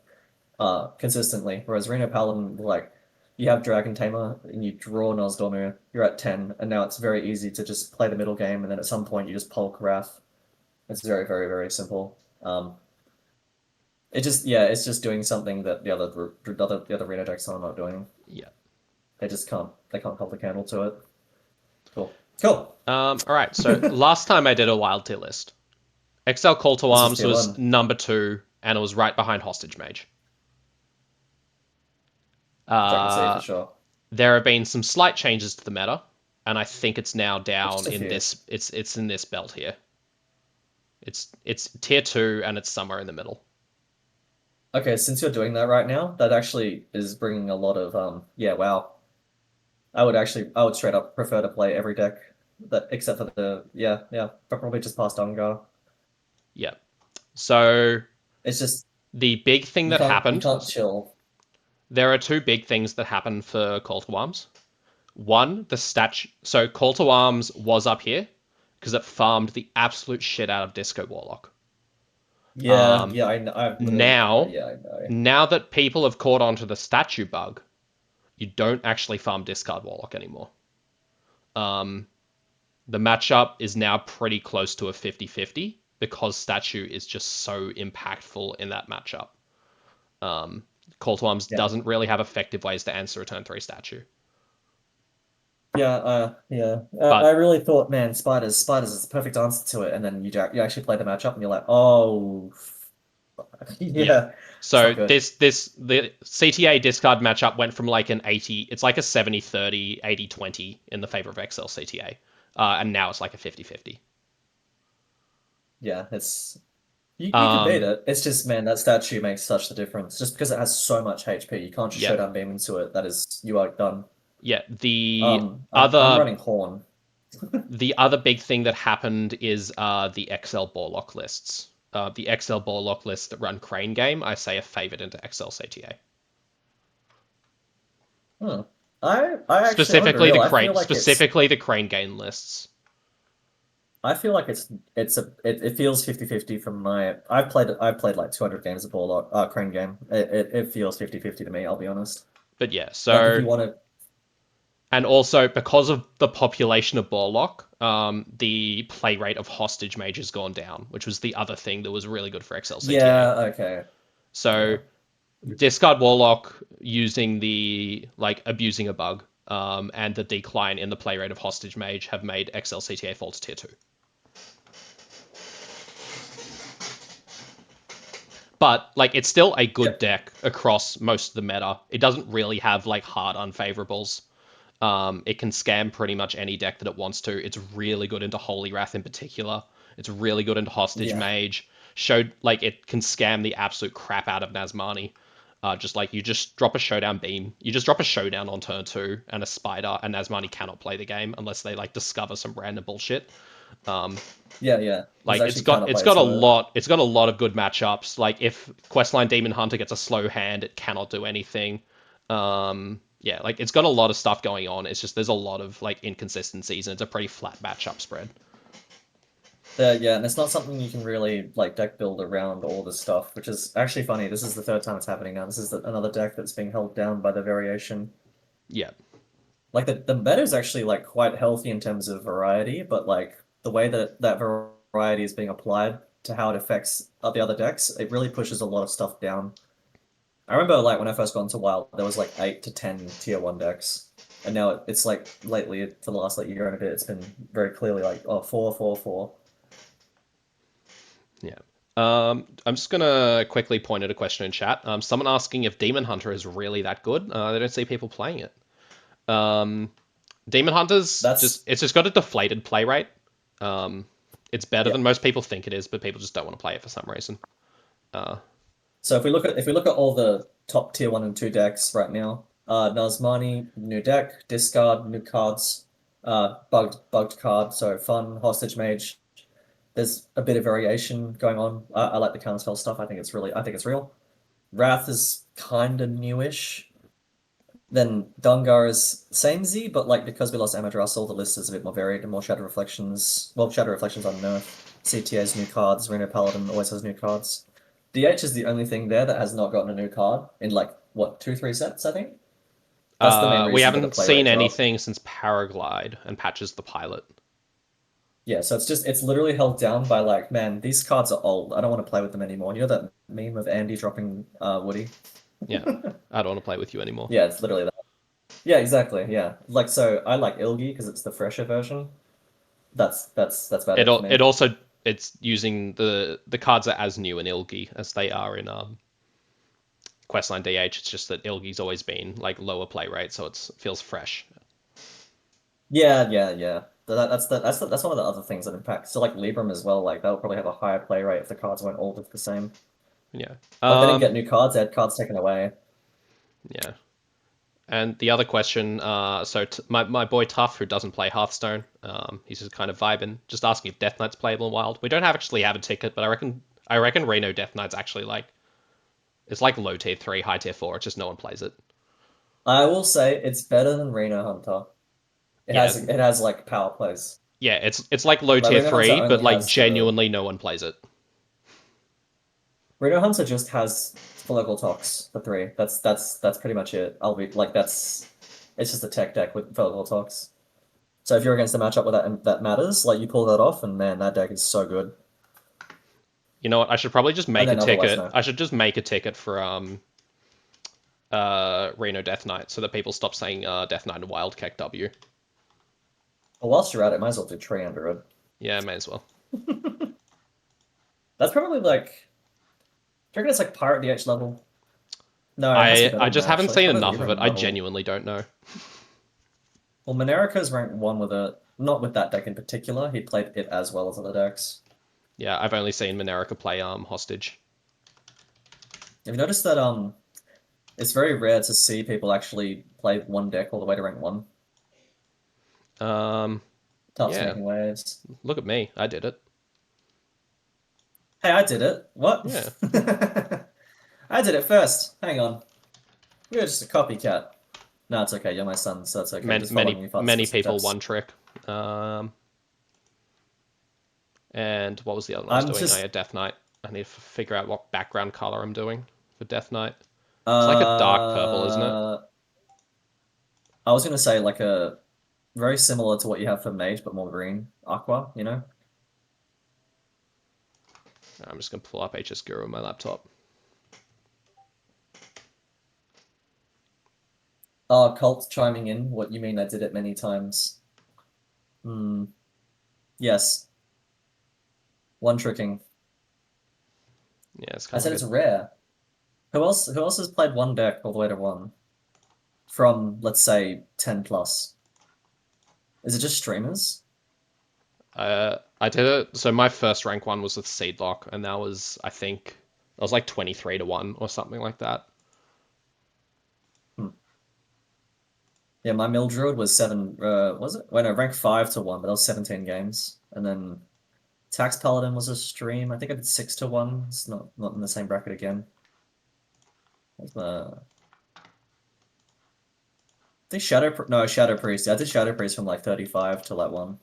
consistently. Whereas Reno Paladin, like you have Dragon Tamer and you draw Nozdormu, you're at 10, and now it's very easy to just play the middle game, and then at some point you just Polk Wrath. It's very, very, very simple. It just yeah, it's just doing something that the other Reno decks are not doing. yeah. They can't hold the candle to it. Cool. Cool. All right. So last time I did a wild tier list, XL Call to This was Arms tier was one. number 2, and it was right behind Hostage Mage. Which I can see for Uh, sure. there have been some slight changes to the meta, and I think it's now down Just a in few. this. It's in this belt here. It's tier 2, and it's somewhere in the middle. Okay, since you're doing that right now, that actually is bringing a lot of yeah, wow. I would straight up prefer to play every deck that except for the yeah, but probably just past Ungar. Yeah. So It's just the big thing that you happened. can't chill. There are two big things that happened for Call to Arms. One, the statue. So Call to Arms was up here because it farmed the absolute shit out of Disco Warlock. Yeah, Um, yeah, I've literally now, yeah, I know. now that people have caught on to the statue bug, you don't actually farm Discard Warlock anymore. Um, the matchup is now pretty close to a 50-50 because statue is just so impactful in that matchup. Um, Call to Arms Yeah. doesn't really have effective ways to answer a turn 3 statue. Yeah. I But really thought, man, spiders is the perfect answer to it, and then you actually play the matchup, and you're like, oh, yeah. yeah, it's So not good. the CTA discard matchup went from like an 80, it's like a 70-30, 80-20 in the favor of XL CTA. And now it's like a 50-50. Yeah, it's you can beat Um, it. It's just, man, that statue makes such the difference. Just because it has so much HP, you can't just yeah. showdown beam into it. That is, you are done. Yeah. The I'm other running Horn. the other big thing that happened is the XL Borlock lists. The XL Borlock lists that run Crane Game, I say, are favored into XL CTA. Hmm. I actually I'm gonna be real. Specifically the Crane Game lists. I feel like it feels 50-50 from my I've played like 200 games of ball crane game. It feels 50-50 to me, I'll be honest. But yeah, Like if so you want to and also because of the population of Borlock, the play rate of Hostage Mage has gone down, which was the other thing that was really good for XL CTA. yeah, okay. So Yeah. discard Warlock using the like abusing a bug, and the decline in the play rate of Hostage Mage have made XL CTA fall to tier 2. But like it's still a good Yep. deck across most of the meta. It doesn't really have like hard unfavorables. It can scam pretty much any deck that it wants to. It's really good into Holy Wrath in particular. It's really good into Hostage Yeah. Mage. Showed like it can scam the absolute crap out of Nazmani. Just like you just drop a Showdown Beam, you just drop a Showdown on turn 2 and a Spider, and Nazmani cannot play the game unless they like discover some random bullshit. Um, Yeah. There's like actually counterplay to it. it's got a lot of good matchups. Like if Questline Demon Hunter gets a slow hand, it cannot do anything. Yeah, like it's got a lot of stuff going on. It's just there's a lot of like inconsistencies and it's a pretty flat matchup spread. Yeah, and it's not something you can really like deck build around all this stuff, which is actually funny. This is the third time it's happening now. This is another deck that's being held down by the variation. Yeah, Like the meta is actually like quite healthy in terms of variety, but like the way that that variety is being applied to how it affects the other decks, it really pushes a lot of stuff down. I remember like when I first got into Wild, there was like 8 to 10 tier 1 decks, and now it's like lately for the last like year and a bit, it's been very clearly like oh 4. yeah. I'm just gonna quickly point at a question in chat. Someone asking if Demon Hunter is really that good. They don't see people playing it. Um, Demon Hunter's just That's it's just got a deflated play rate. Um, It's better Yeah. than most people think it is, but people just don't want to play it for some reason. Uh, So if we look at all the top tier 1 and 2 decks right now, Nazmani, new deck, discard, new cards, bugged card, so fun, hostage mage. There's a bit of variation going on. I like the counterspell stuff. I think it's real. Wrath is kind of newish. Then Dungar is samey, but like because we lost Amadраssel, the list is a bit more varied and more Shadow Reflections. Well, Shadow Reflections on Nerf. CTA's new cards. Reno Paladin always has new cards. DH is the only thing there that has not gotten a new card in like what 2-3 sets, I think. That's the main we reason for the haven't play seen rate drop. anything since Paraglide and Patches the Pilot. Yeah, so it's literally held down by like, man, these cards are old. I don't want to play with them anymore. You know that meme of Andy dropping Woody? Yeah, I don't want to play with you anymore. Yeah, it's literally that. Yeah, exactly. Yeah, like so I like Ilgi because it's the fresher version. That's about it for It me. also it's using the cards are as new in Ilgi as they are in Questline DH. It's just that Ilgi's always been like lower play rate, so it feels fresh. Yeah, yeah, yeah. That's one of the other things that impact. So like Libram as well, like that'll probably have a higher play rate if the cards weren't all the same. Yeah. Like they didn't get new cards, they had cards taken away. Yeah. And the other question, so my boy Tough, who doesn't play Hearthstone, he's just kind of vibing, just asking if Death Knight's playable in Wild. We don't actually have a ticket, but I reckon Reno Death Knight's actually like it's like low tier 3, high tier 4. It's just no one plays it. I will say it's better than Reno Hunter. It Yeah, has it has like power plays. yeah, it's like low Like tier Reno Hunter 3, but only like has the genuinely no one plays it. Reno Hunter just has Follicle Tox for 3. That's pretty much it. I'll be like that's it's just a tech deck with Follicle Tox. So if you're against a matchup where that matters, like you pull that off, and man, that deck is so good. You know what? I should probably just And make a then otherwise, ticket. no. I should just make a ticket for Reno Death Knight so that people stop saying Death Knight and Wild Keck W. Well, whilst you're at it, might as well do Tree under it. Yeah, may as well. That's probably like, do you reckon it's like Pirate DH level? No, it has to be better I than just that, haven't actually. It's seen probably enough of it. Libram I level. genuinely don't know. Well, Monerica's ranked 1 with it, not with that deck in particular. He played it as well as other decks. Yeah, I've only seen Minerica play Hostage. Have you noticed that it's very rare to see people actually play one deck all the way to rank 1? Um, Tough's yeah, making waves. look at me. I did it. Hey, I did it. What? Yeah. I did it first. Hang on. You're just a copycat. No, it's okay. You're my son, so it's okay. Many Just following many your father's many people footsteps. one trick. Um, and what was the other one I was I'm doing? I just had Death Knight. I need to figure out what background color I'm doing for Death Knight. It's like a dark purple, isn't it? uh I was gonna say like a very similar to what you have for Mage, but more green. Aqua, you know? I'm just gonna pull up HS Guru on my laptop. Oh, Cult chiming in. What you mean I did it many times. Hmm. Yes. One tricking. Yeah, it's I kind of said like it's a. rare. Who else has played one deck all the way to 1? From, let's say, 10 plus. Is it just streamers? I did it. So my first rank one was with Seedlock, and that was I think that was like 23-1 or something like that. Hmm. Yeah, my Mildred was 7, was it? Wait, no, rank 5 to 1, but that was 17 games. And then Tax Paladin was a stream. I think I did 6 to 1. It's not in the same bracket again. What's the... I think Shadow Priest. Yeah, I did Shadow Priest from like 35 to like 1.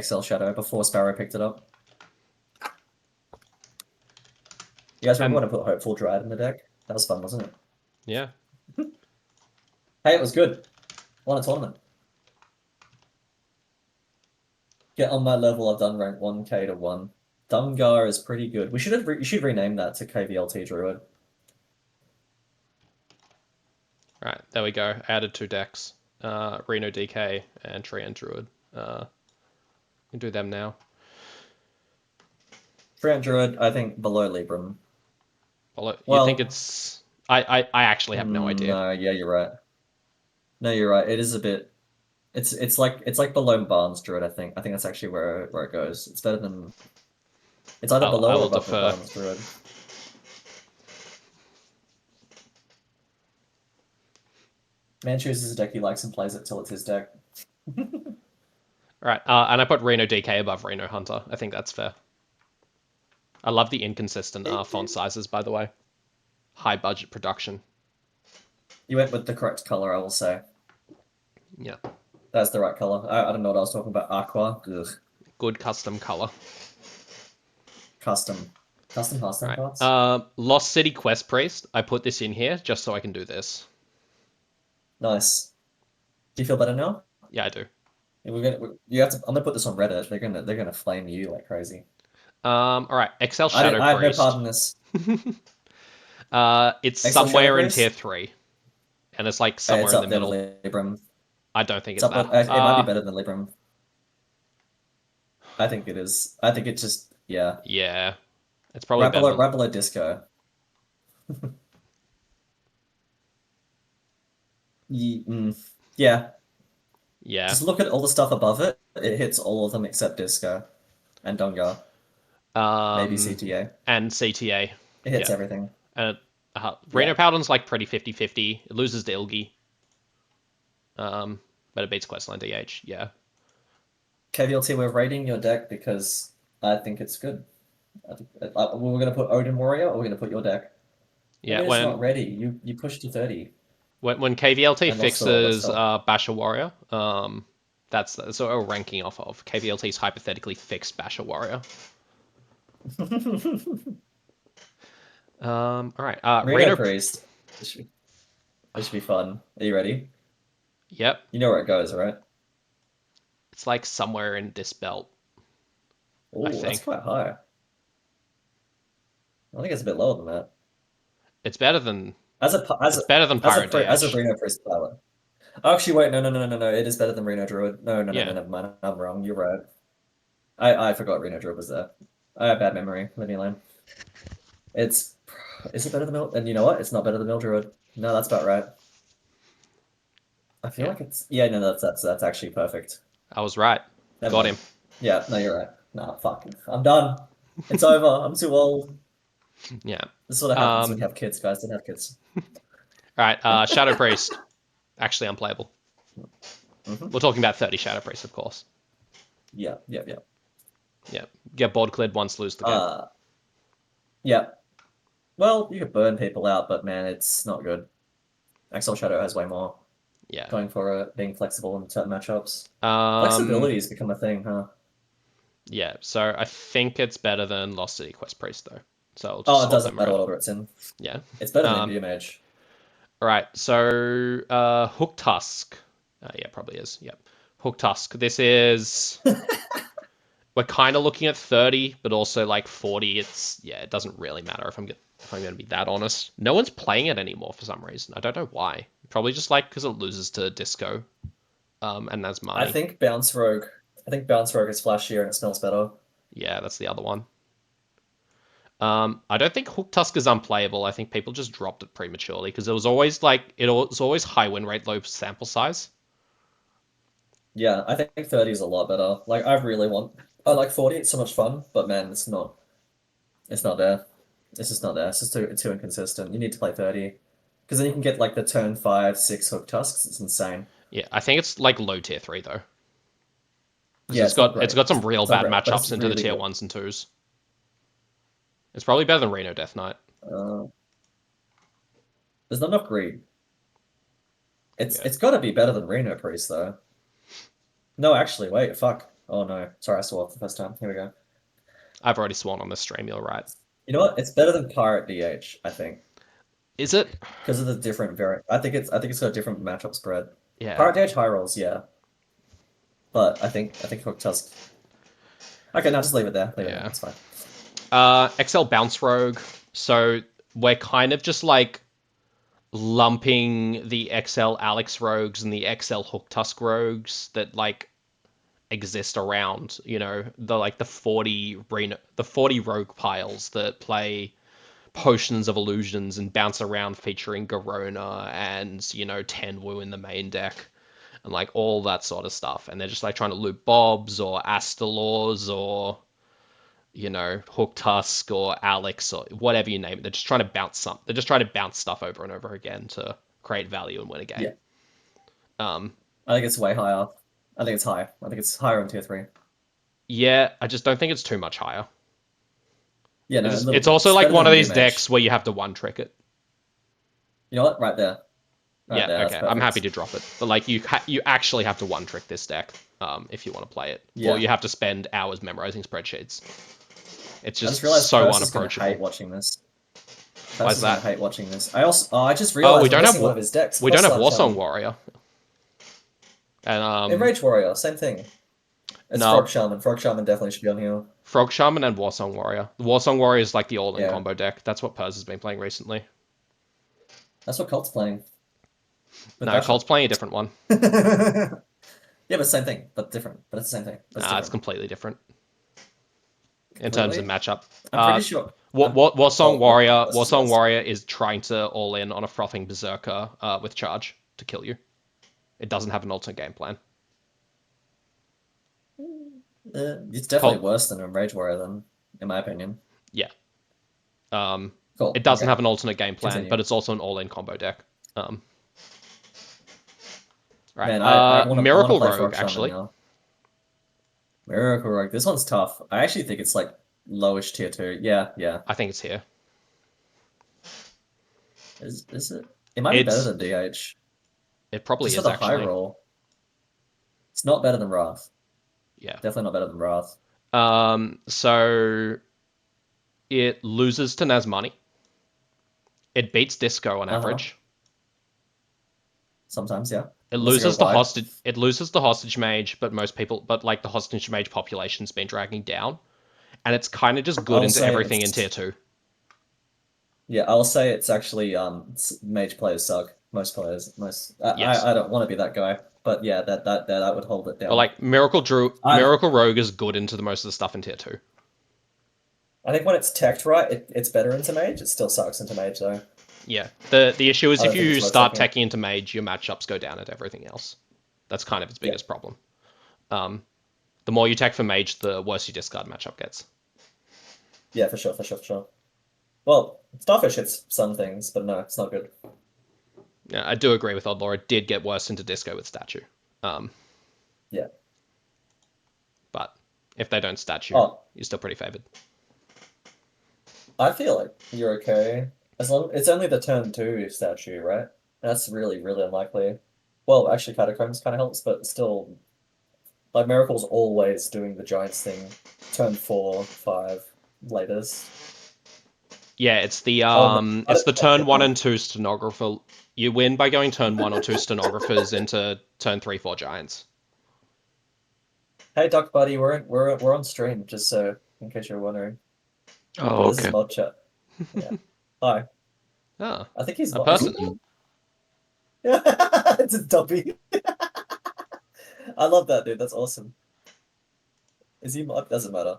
XL Shadow before Sparrow picked it up. You guys remember And when I put Hopeful Dryad in the deck? That was fun, wasn't it? yeah, Hey, it was good. Won a tournament. Get on my level. I've done rank 1K to 1. Dungar is pretty good. You should rename that to KVLT Druid. right there we go. Added 2 decks, Reno DK and Treant Druid. Can do them now. Treant Druid, I think below Libram. Well, you think Well, it's? I actually have no idea. no, yeah, you're right. No, you're right. It is a bit. It's like below Barnes Druid, I think. I think that's actually where it goes. It's better than it's either I below or will above the defer. Barnes Druid. Man chooses a deck he likes and plays it till it's his deck. All right, and I put Reno DK above Reno Hunter. I think that's fair. I love the inconsistent font sizes, by the way. High budget production. You went with the correct color, I will say. Yeah, That's the right color. I don't know what I was talking about. Aqua. Ugh. good custom color. Custom. Custom All Hearthstone right. cards? Lost City Quest Priest. I put this in here just so I can do this. Nice. Do you feel better now? Yeah, I do. You have to. I'm gonna put this on Reddit. They're gonna flame you like crazy. All right. XL I didn't. Shadow I have no part Priest. in this. It's Excel Shadow somewhere in tier Priest. 3, and it's like somewhere It's in the up there with middle. Libram. I don't think It's it's up. bad. It might be better than Libram. I think it is. I think it just. Yeah. Yeah, it's probably better than. Right below Disco. Yeah. Yeah. Just look at all the stuff above it. It hits all of them except Disco and Donga. Maybe Um, CTA. and CTA. It hits Yeah. everything. And Yeah. Reno Paladin's like pretty 50-50. It loses to Ilgi. But it beats Questline DH. Yeah. KVLT, we're rating your deck because I think it's good. We're gonna put Odin Warrior or we're gonna put your deck. Yeah. Maybe it's not ready. You pushed to 30 When KVLT and lost to all that fixes stuff. Basher Warrior, that's what we're ranking off of. KVLT's hypothetically fixed Basher Warrior. All right. Reno Priest. This should be fun. Are you ready? Yep. You know where it goes, right? It's like somewhere in this belt, I Oh, that's think. quite high. I think it's a bit lower than that. It's better than As a it's better than Pyro as a DH. Reno Priest player. Oh, actually, wait, no. It is better than Reno Druid. No. Yeah. Never mind. I'm wrong. You're right. I forgot Reno Druid was there. I have bad memory. Leave me alone. It's is it better than Mil? And you know what? It's not better than Mildred. No, that's about right. I feel Yeah. like it's yeah. No, that's actually perfect. I was right. Never Got mind. him. Yeah, no, you're right. Nah, fuck. I'm done. It's over. I'm too old. Yeah. This is what happens when you Um. have kids, guys. Don't have kids. All right. Shadow Priest. Actually unplayable. We're talking about 30 Shadow Priest, of course. Yeah. Yeah. Get board cleared once, lose the game. Yeah. Well, you could burn people out, but man, it's not good. Axel Shadow has way more Yeah. going for it, being flexible in certain matchups. Um. Flexibility has become a thing, huh? Yeah. So I think it's better than Lost City Quest Priest though. So I'll just Oh, it swap doesn't them matter around. what order it's in. Yeah. It's better than Um. Imbued Mage. All right. So Hook Tusk. Yeah, probably is. Yep. Hook Tusk. This is. We're kind of looking at 30, but also like 40. It doesn't really matter if I'm going to be that honest. No one's playing it anymore for some reason. I don't know why. Probably just like because it loses to Disco, and I Nasmani. think Bounce Rogue. I think Bounce Rogue is flashier and it smells better. Yeah, that's the other one. I don't think Hook Tusk is unplayable. I think people just dropped it prematurely because it was always high win rate, low sample size. Yeah, I think 30 is a lot better. Like I like 40, it's so much fun, but man, it's not there. It's just not there. It's just too inconsistent. You need to play 30. Because then you can get like the turn 5, 6 hook tusks. It's insane. Yeah, I think it's like low tier 3 though because Yeah, it's not it's great. got some real It's not bad great, but it's matchups into the really tier good. ones and twos. It's probably better than Reno Death Knight. Uh, there's not enough greed. It's Yeah. it's got to be better than Reno Priest though. No, actually, wait, fuck. Oh no, sorry, I swore the first time. Here we go. I've already sworn on this stream, you're right. You know what? It's better than Pirate DH, I think, Is it? because of the different variant. I think it's got a different matchup spread. Yeah. Pirate DH high rolls, yeah, but I think Hook Tusk. Okay, now just leave it there. Leave it there. Yeah. It's fine. XL Bounce Rogue. So we're kind of just like lumping the XL Alex Rogues and the XL Hook Tusk Rogues that like exist around, the 40 rogue piles that play Potions of Illusions and bounce around featuring Garona and, Tenwu in the main deck. and like all that sort of stuff. And they're just like trying to loot Bobs or Astalors or Hook Tusk or Alex or whatever you name it. They're just trying to bounce some. They're just trying to bounce stuff over and over again to create value and win a game. Yeah. Um, I think it's way higher. I think it's high. I think it's higher in tier 3. yeah, I just don't think it's too much higher. Yeah, no, a little It's bit. also It's like better one than of new these mage. decks where you have to one trick it. You know what? Right there. Right Yeah, there. That's okay, I'm happy perfect. to drop it, but like you actually have to one trick this deck if you want to play it, or Yeah. you have to spend hours memorizing spreadsheets. It's I just just realized so Purse is gonna hate unapproachable. watching this. Why Purse is is gonna that? hate watching this. I also, I just Oh, realized I'm missing one of his decks. we don't Cross have Sludge Warsong Shaman. Warrior, and In Rage Warrior, same thing. It's Frog no, Shaman. Frog Shaman definitely should be on here. Frog Shaman and Warsong Warrior. The Warsong Warrior is like the all-in Yeah. combo deck. That's what Pers has been playing recently. That's what Cult's playing with No, Bastion. Colt's playing a different one. Yeah, but same thing, but different. But it's the same thing, but it's Nah, it's different. completely different in terms of Completely. matchup. I'm pretty sure. Warsong What Warrior, versus Warsong was? Warrior is trying to all in on a frothing berserker with charge to kill you. It doesn't have an alternate game plan. It's definitely Colt, worse than a Rage Warrior, then, in my opinion. yeah. Um, Cool. it doesn't Okay. have an alternate game plan, Continue. but it's also an all-in combo deck. Um, right. Man, I wanna Miracle play Rogue Frog Shaman actually. now. Miracle Rogue. This one's tough. I actually think it's like lowish tier 2. Yeah, yeah. I think it's here. Is it? It might be better It's than DH. it probably Just for is the high actually. roll. It's not better than Wrath. Yeah. Definitely not better than Wrath. So it loses to Nazmani. It beats Disco on Uh-huh. average. Sometimes, yeah. It Unless it goes loses the wide. hostage. It loses the hostage mage, but like the hostage mage population's been dragging down, and it's kind of just good I'll into say everything in tier it's two. Yeah, I'll say it's actually mage players suck. Most players, most Yes, I don't want to be that guy, but yeah, that would hold it but down. like I Miracle Rogue is good into the most of the stuff in tier two. I think when it's teched right, it's better into mage. It still sucks into mage though. Yeah. The issue is I if don't think you it's worth start teching. teching into mage, your matchups go down at everything else. That's kind of its Yeah, biggest problem. Um, the more you tech for mage, the worse your discard matchup gets. yeah, for sure, for sure, for sure. Well, Starfish hits some things, but no, it's not good. Yeah, I do agree with Oddlaw. It did get worse into disco with statue. Um, Yeah. but if they don't statue, Oh, you're still pretty favored. I feel like you're okay. As long it's only the turn 2 statue, right? That's really, really unlikely. Well, actually, Catacombs kind of helps, but still, like Miracle's always doing the Giants thing. Turn 4, 5, latest. Yeah, it's the Oh no, um, I it's don't the think turn it one might. and two stenographer. You win by going turn one or two stenographers into turn three, four giants. Hey, Duck Buddy, we're on stream, just so in case you're wondering. Oh, Yeah, this is okay. mod chat. Yeah. Hi. Ah, I think he's a mod. Is he person. mod? Yeah, it's a dubby. I love that, dude. That's awesome. Is he mod? Doesn't matter.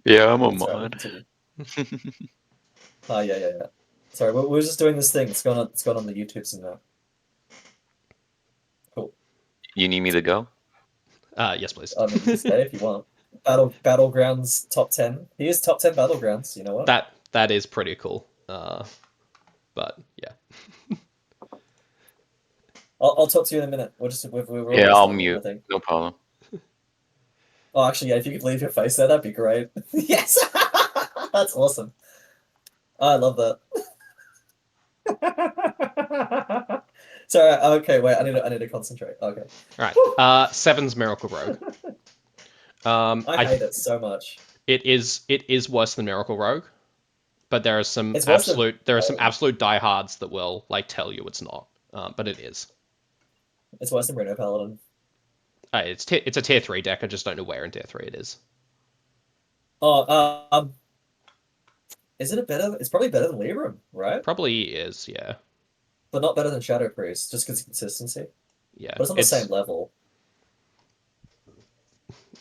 Yeah, I'm a It's alright. We'll mod. continue. Oh yeah, yeah, yeah. Sorry, we're just doing this thing. It's going on. It's going on the YouTubes and that. Cool. You need me to go? Yes, please. I mean, you can stay if you want. Battlegrounds top 10. He is top 10 Battlegrounds. You know what? That is pretty cool. But yeah. I'll talk to you in a minute. We're Yeah, almost I'll done, I mute. think. No problem. Oh, actually, yeah. If you could leave your face there, that'd be great. Yes, that's awesome. I love that. Sorry. Okay, wait. I need to concentrate. Okay. All right. Whew. Seven's Miracle Rogue. I hate it so much. It is worse than Miracle Rogue, but It's worse than. there are some absolute diehards that will like tell you it's not. But it is. It's worse than Reno Paladin. It's a tier three deck. I just don't know where in tier three it is. Oh, is it a better? It's probably better than Libram, right? Probably is. Yeah. But not better than Shadow Priest, just because of consistency. Yeah. But it's on the same level.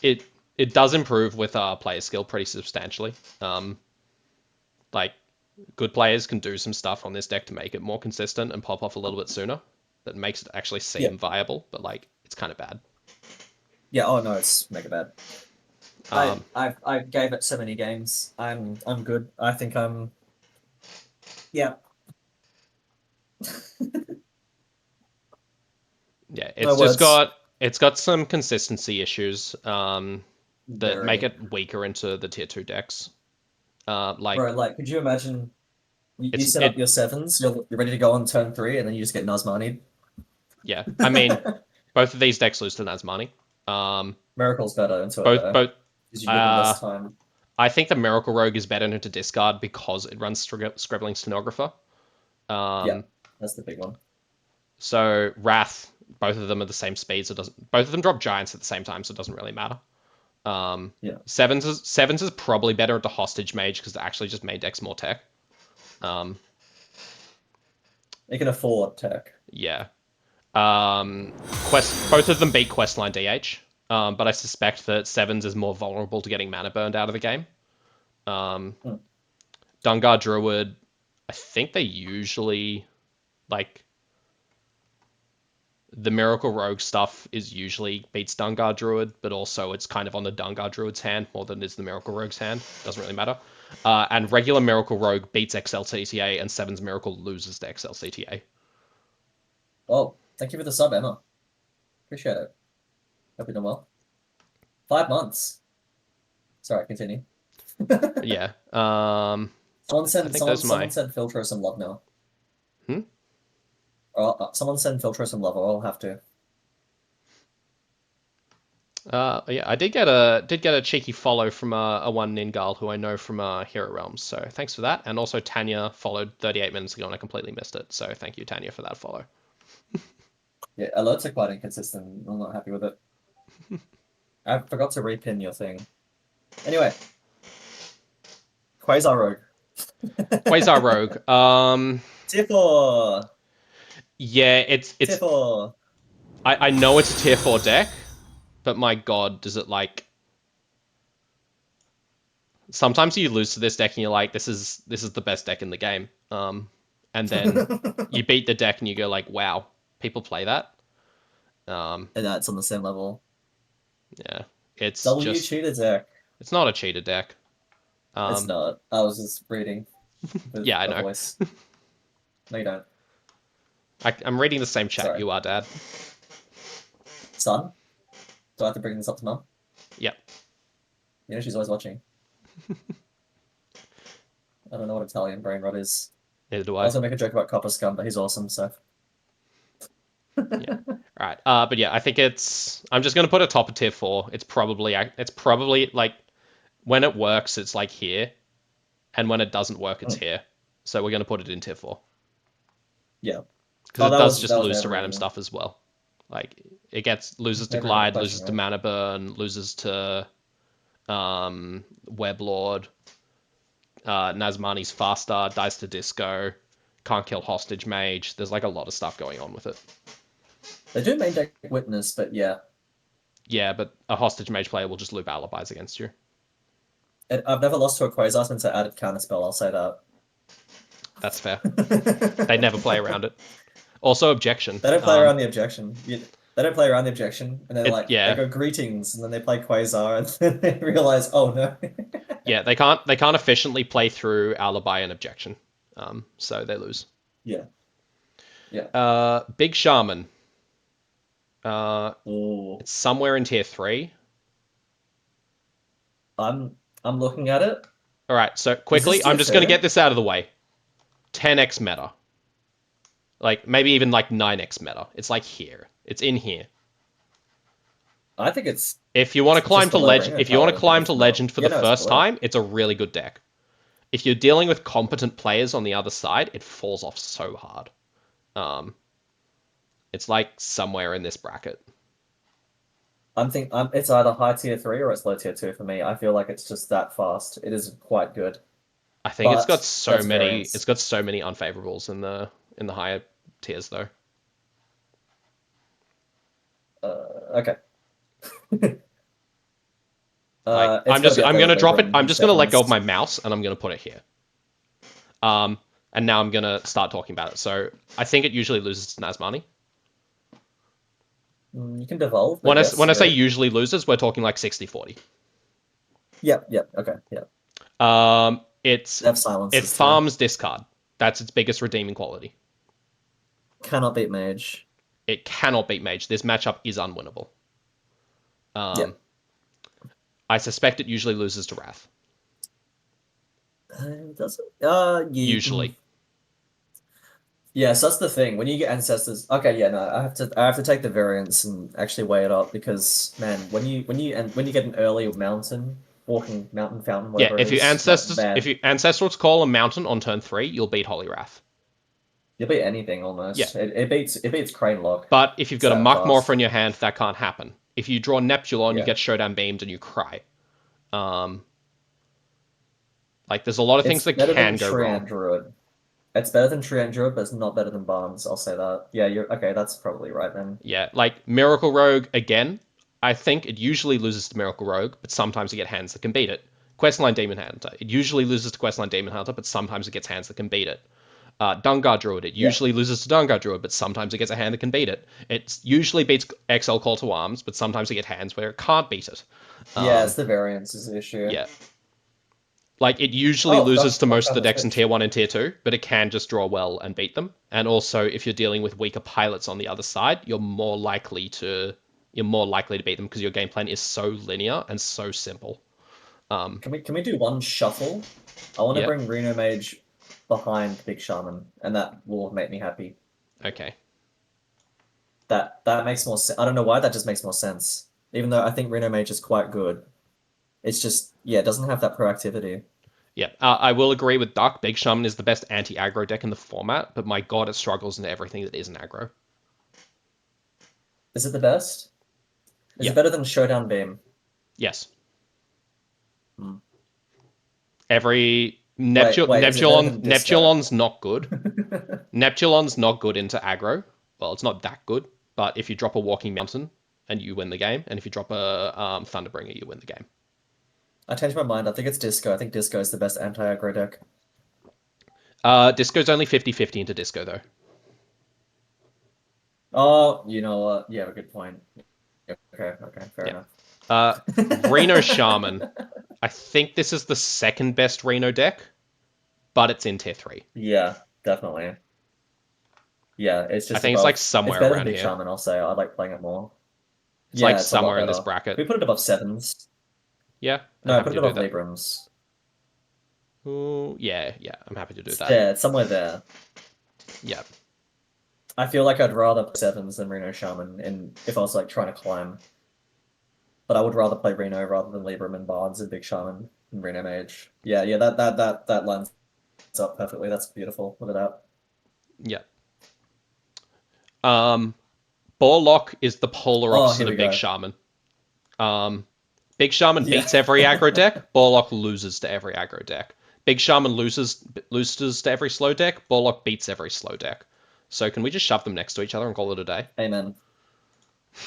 It it does improve with player skill pretty substantially. Like good players can do some stuff on this deck to make it more consistent and pop off a little bit sooner. That makes it actually Yeah, seem viable, but like it's kind of bad. Yeah. Oh no, it's mega bad. Um, I gave it so many games. I'm good. I think I'm. Yeah. yeah, No it's words. got some consistency issues that make Very. it weaker into the tier 2 decks. Bro, Like like, could you imagine you it's set up it your sevens, you're ready to go on turn 3, and then you just get Nazmani? yeah. I mean, both of these decks lose to Nazmani. Miracle's better into it Both though, both because you give them uh less time. I think the Miracle Rogue is better into discard because it runs Scribbling Stenographer. Yeah, Um, that's the big one. so Wrath, both of them are the same speed, so it doesn't. Both of them drop giants at the same time, so it doesn't really matter. Yeah. Sevens is probably better at the Hostage Mage because it actually just made decks more tech. Um, They can afford tech. yeah. Both of them beat Questline DH, but I suspect that Sevens is more vulnerable to getting mana burned out of the game. Hmm. Dungar Druid, I think they usually like the Miracle Rogue stuff is usually beats Dungar Druid, but also it's kind of on the Dungar Druid's hand more than it is the Miracle Rogue's hand. Doesn't really matter. And regular Miracle Rogue beats XLCTA, and Seven's Miracle loses to XLCTA. Oh, thank you for the sub, Emma. Appreciate it. Hope you're doing well. 5 months. Sorry, continue. Yeah. I think those are Someone my. send Filtro some love now. Hmm? Or someone send Filtro some love, or I'll have to. Yeah, I did get a cheeky follow from a one Ningal who I know from Hero Realms, so thanks for that. And also Tanya followed 38 minutes ago and I completely missed it, so thank you Tanya for that follow. Yeah, alerts are quite inconsistent. I'm not happy with it. I forgot to repin your thing. Anyway, Quasar Rogue. Quasar Rogue. Tier 4! Yeah, Tier 4! I know it's a tier 4 deck, but my god, does it like sometimes you lose to this deck and you're like, this is the best deck in the game. And then you beat the deck and you go like, wow, people play that. And that's on the same level. Yeah, it's W just cheater deck. it's not a cheater deck. It's Um, not. I was just reading with yeah, I a know. voice. No, you don't. I'm reading the same chat Sorry. you are, Dad. Son? Do I have to bring this up to Mum? Yep. You know, she's always watching. I don't know what Italian brain rot is. Neither do I I. was gonna make a joke about Copper Scum, but he's awesome, so. Yeah. All right. But yeah, I think it's. I'm just gonna put a top of tier 4. It's probably like when it works, it's like here, and when it doesn't work, it's Mm, here. So we're gonna put it in tier 4 yeah. because Oh, it does that just was lose to never random even stuff as well. Like it gets loses to never even a Glide, question, loses to right? Mana Burn, loses to Weblord. Nazmani's faster, dies to Disco, can't kill Hostage Mage. There's like a lot of stuff going on with it. They do main deck Witness, but yeah. Yeah, but a Hostage Mage player will just loop alibis against you. I've never lost to a Quasar since I added Counterspell, I'll say that. That's fair. They never play around it. Also, objection. They don't play around the objection. They don't play around the objection, and they're like, they Yeah, go greetings, and then they play Quasar, and then they realize, oh no. yeah. They can't efficiently play through alibi and objection. So they lose. Yeah, yeah. Big Shaman. Ooh. It's somewhere in tier 3. I'm looking at it. All right. So Is this quickly, I'm tier just gonna get 2? this out of the way. 10x meta. Like maybe even like 9x meta. It's like here. It's in here. I think it's If you want to climb just to below legend, Ring of if you want to Power, if climb to it's not. legend for Yeah, the no, it's first below. time, it's a really good deck. If you're dealing with competent players on the other side, it falls off so hard. Um, it's like somewhere in this bracket. It's either high tier 3 or it's low tier 2 for me. I feel like it's just that fast. It is quite good. I think it's got But so that's many. variance. It's got so many unfavorables in the higher tiers though. Okay. Like It's got to be up I'm there with gonna drop it. Vagran I'm and just gonna let go of Sevens. my mouse and I'm gonna put it here. And now I'm gonna start talking about it. So I think it usually loses to Nazmani. You can devolve, but When I yes, when I say sure. usually loses, we're talking like 60-40. Yep, yep, okay, yeah. It's They have it silences too. farms discard. That's its biggest redeeming quality. Cannot beat mage. It cannot beat mage. This matchup is unwinnable. Yeah. I suspect it usually loses to Wrath. Does it? Yeah. Usually. Yeah, so that's the thing. When you get ancestors, okay, yeah, no, I have to take the variance and actually weigh it up because man, when you get an early mountain, walking mountain fountain, Yeah, whatever it is, like if man, you ancestral call a mountain on turn 3, you'll beat Holy Wrath. you'll beat anything Yeah, almost. It beats Crane Lock. but if you've It's got a that Muck Morpher fast. in your hand, that can't happen. If you draw Neptulon, you Yeah. get Showdown Beamed and you cry. Um, like there's a lot of things It's that better than can go Treant wrong. Druid. It's better than Treant Druid, but it's not better than Barnes. I'll say that. Yeah, you're okay. That's probably right then. Yeah, like Miracle Rogue again. I think it usually loses to Miracle Rogue, but sometimes it gets hands that can beat it. Questline Demon Hunter. It usually loses to Questline Demon Hunter, but sometimes it gets hands that can beat it. Dungar Druid. It Yeah. usually loses to Dungar Druid, but sometimes it gets a hand that can beat it. It usually beats XL Call to Arms, but sometimes it gets hands where it can't beat it. Yeah, it's the variance is the issue. Yeah. Like, it usually Oh, loses to Doc most of found the the decks in switch. Tier 1 and Tier 2, but it can just draw well and beat them. And also, if you're dealing with weaker pilots on the other side, you're more likely to beat them because your game plan is so linear and so simple. Can we do one shuffle? I want to Yeah. bring Reno Mage behind Big Shaman, and that will make me happy. Okay. That makes more sense. I don't know why that just makes more sense. Even though I think Reno Mage is quite good. It's just yeah, it doesn't have that proactivity. Yeah. I will agree with Duck. Big Shaman is the best anti-aggro deck in the format, but my god, it struggles into everything that isn't aggro. Is it the best? Is Yeah. it better than Showdown Beam? Yes. Hmm. Every Wait, is it better than Disco? Neptulon's not good. Neptulon's not good into aggro. Well, it's not that good, but if you drop a Walking Mountain and you win the game, and if you drop a Thunderbringer, you win the game. I changed my mind. I think it's Disco. I think Disco is the best anti-aggro deck. Disco's only 50-50 into Disco, though. Oh, you know what? Yeah, good point. Okay, fair Yeah. enough. Reno Shaman. I think this is the second best Reno deck, but it's in Tier 3. Yeah, definitely. Yeah, it's I just think it's like above. It's somewhere better than around Big here. Shaman, I'll say. I like playing it more. It's like Yeah, it's a lot somewhere in this better. bracket. We put it above sevens. Yeah, I'm No, I happy put it to do above that. Librams. Ooh, yeah, I'm happy to do that. Yeah, it's somewhere there. Yeah. I feel like I'd rather play sevens than Reno Shaman and if I was like trying to climb. But I would rather play Reno rather than Libram and Barnes and Big Shaman and Reno Mage. Yeah, that lines up perfectly. That's beautiful. Look at that. Yeah. Um, Borlock is the polar Oh, opposite here we of Big go. Shaman. Um, Big Shaman Yeah. beats every aggro deck. Borlock loses to every aggro deck. Big Shaman loses to every slow deck. Borlock beats every slow deck. So can we just shove them next to each other and call it a day? Amen.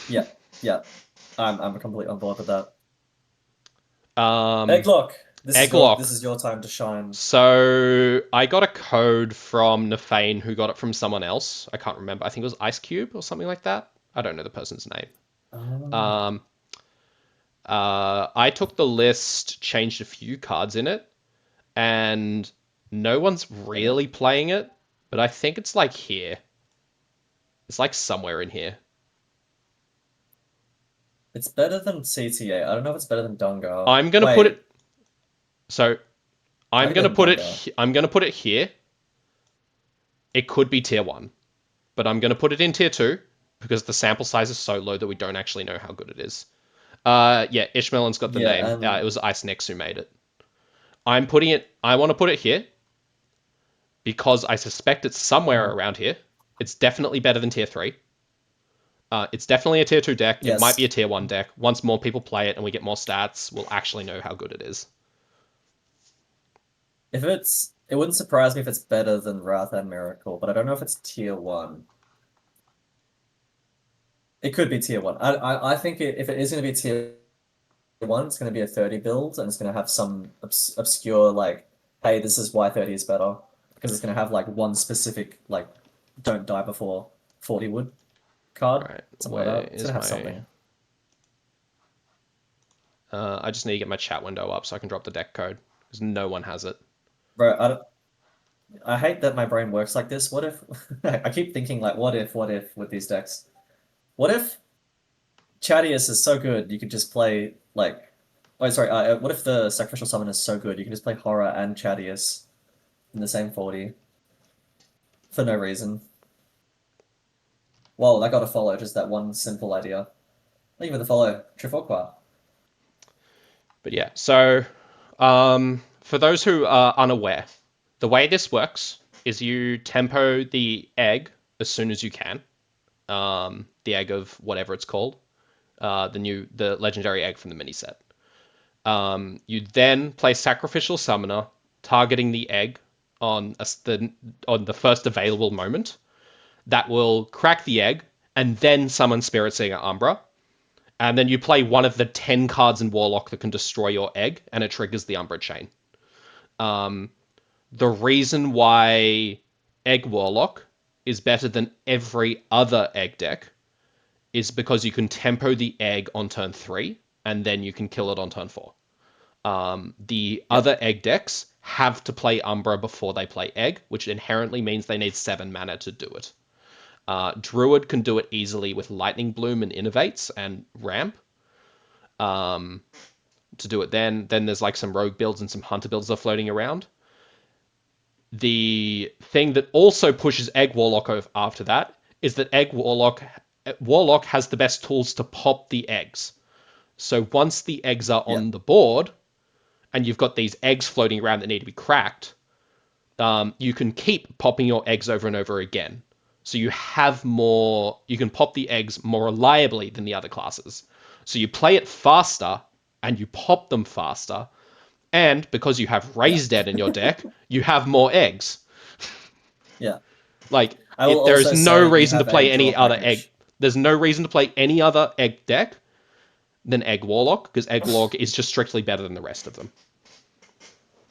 Yeah, yeah. I'm completely on board with that. Um, Egglock, Egglock. this is your time to shine. So I got a code from Nefane who got it from someone else. I can't remember. I think it was Ice Cube or something like that. I don't know the person's name. Oh. Um, I took the list, changed a few cards in it, and no one's Amen. really playing it, but I think it's like here. It's like somewhere in here. It's better than CTA. I don't know if it's better than Dungar. I'm gonna put Wait, it. So might I'm be better gonna than put Dungar. it. I'm gonna put it here. It could be tier 1, but I'm gonna put it in tier 2 because the sample size is so low that we don't actually know how good it is. Yeah, Ishmaelin's got the Yeah, name. It was Ice Nex who made it. I'm putting it. I want to put it here because I suspect it's somewhere mhm. around here. It's definitely better than tier 3. It's definitely a tier 2 deck. It might be a Yes. tier 1 deck. Once more people play it and we get more stats, we'll actually know how good it is. It wouldn't surprise me if it's better than Wrath and Miracle, but I don't know if it's tier one. It could be tier one. I think if it is going to be tier one, it's going to be a 30 build, and it's going to have some obscure like, hey, this is why 30 is better, because it's going to have like one specific like, don't die before 40 would. card, Right, something like where that. It's is gonna have my... something. I just need to get my chat window up so I can drop the deck code, because no one has it. Bro, I hate that my brain works like this. What if I keep thinking like what if with these decks? What if Chadius is so good you could just play like oh sorry, what if the Sacrificial Summon is so good you can just play Horror and Chadius in the same 40 for no reason? Well, I gotta follow just that one simple idea. Not even the follow, Trifocqua. But yeah, so for those who are unaware, the way this works is you tempo the egg as soon as you can. The egg of whatever it's called, the legendary egg from the mini set. You then play Sacrificial Summoner, targeting the egg on the first available moment. That will crack the egg and then summon Spirit Singer Umbra. And then you play one of the 10 cards in Warlock that can destroy your egg, and it triggers the Umbra Chain. The reason why Egg Warlock is better than every other egg deck is because you can tempo the egg on turn 3, and then you can kill it on turn 4. The other egg decks have to play Umbra before they play egg, which inherently means they need 7 mana to do it. Druid can do it easily with Lightning Bloom and Innovates and Ramp. To do it then there's like some rogue builds and some hunter builds that are floating around. The thing that also pushes Egg Warlock after that is that Warlock has the best tools to pop the eggs. So once the eggs are on the board, and you've got these eggs floating around that need to be cracked, you can keep popping your eggs over and over again. So you can pop the eggs more reliably than the other classes. So you play it faster, and you pop them faster, and because you have Raise Dead in your deck, you have more eggs. Yeah. Like, I will there is also no say you reason to have play a any draw other egg. package. There's no reason to play any other egg deck than Egg Warlock, because Egg Warlock is just strictly better than the rest of them.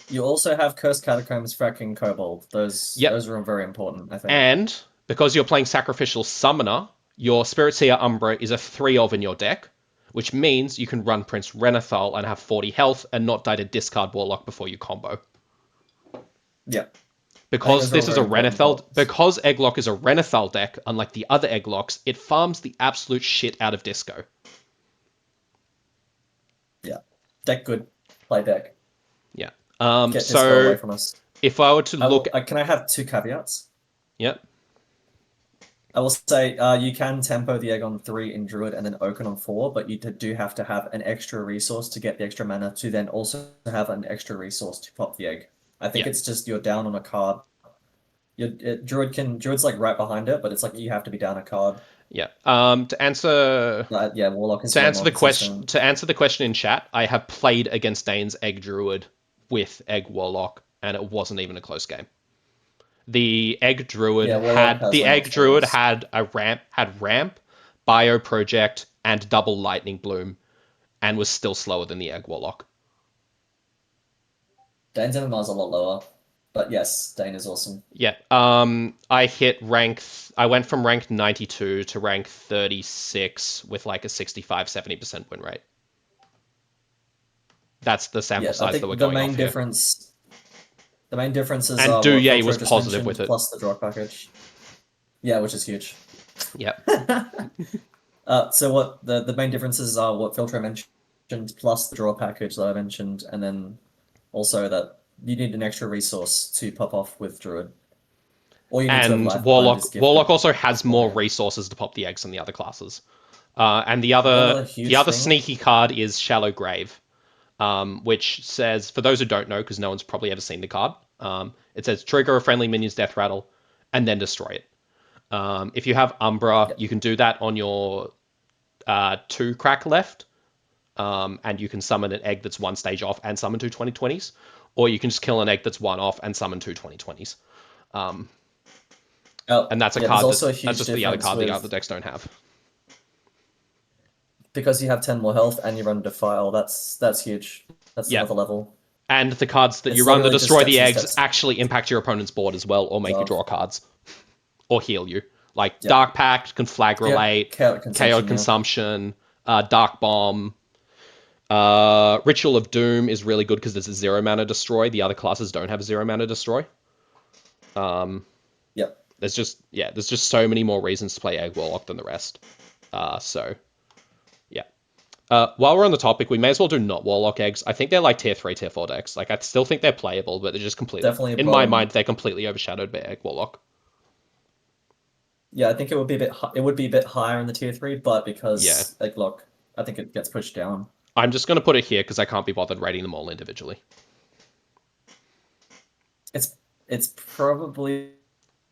You also have Cursed Catacombs, Fracking Kobold. Those are very important, I think. And because you're playing Sacrificial Summoner, your Spirit Seer Umbra is a 3 of in your deck, which means you can run Prince Renathal and have 40 health and not die to discard Warlock before you combo. Yeah. Because this is a Renathal, points. because Egglock is a Renathal deck, unlike the other Egglocks, it farms the absolute shit out of Disco. Yeah. Deck good. Play deck. Yeah. Get Disco away from us. If I were to look... Can I have 2 caveats? Yep. I will say you can tempo the egg on 3 in Druid and then Oaken on 4, but you do have to have an extra resource to get the extra mana to then also have an extra resource to pop the egg. I think it's just you're down on a card. Druid's like right behind it, but it's like you have to be down a card. Yeah. To answer... Warlock is to way answer more the consistent. to answer the question in chat, I have played against Dane's Egg Druid with Egg Warlock, and it wasn't even a close game. The Egg Druid had ramp, Bio Project, and double Lightning Bloom, and was still slower than the Egg Warlock. Dane's MMR is a lot lower, but yes, Dane is awesome. Yeah. I went from rank 92 to rank 36 with like a 65-70% win rate. That's the sample size that we're going off here. The main difference is and what Douye was Filtro just positive mentioned, with it. plus the draw package. Yeah, which is huge. Yep. So what the main differences are what Filtro mentioned, plus the draw package that I mentioned, and then also that you need an extra resource to pop off with Druid. Or you need to have life Warlock also has more resources to pop the eggs than the other classes. And the other sneaky card is Shallow Grave, which says, for those who don't know, because no one's probably ever seen the card, it says trigger a friendly minion's death rattle and then destroy it. If you have Umbra, you can do that on your 2 crack left, and you can summon an egg that's 1 stage off and summon 2 2020s, or you can just kill an egg that's 1 off and summon 2 2020s. And that's a card that's just the other card the other decks don't have. Because you have 10 more health and you run Defile, that's huge. That's another level. And the cards that you run to destroy the eggs actually impact your opponent's board as well, or make you draw cards. Or heal you. Like Yeah. Dark Pact, Conflagrate, Chaotic Chaos Consumption, Consumption, Dark Bomb. Ritual of Doom is really good because there's a 0 mana destroy. The other classes don't have a 0 mana destroy. Yep. There's just so many more reasons to play Egg Warlock than the rest. So yeah. While we're on the topic, we may as well do not Warlock eggs. I think they're like tier 3, tier 4 decks. Like I still think they're playable, but they're just completely Definitely in my bottom. mind they're completely overshadowed by Egg Warlock. Yeah, I think it would be a bit higher in the tier 3, but because Yeah. like look, I think it gets pushed down. I'm just gonna put it here because I can't be bothered rating them all individually. It's probably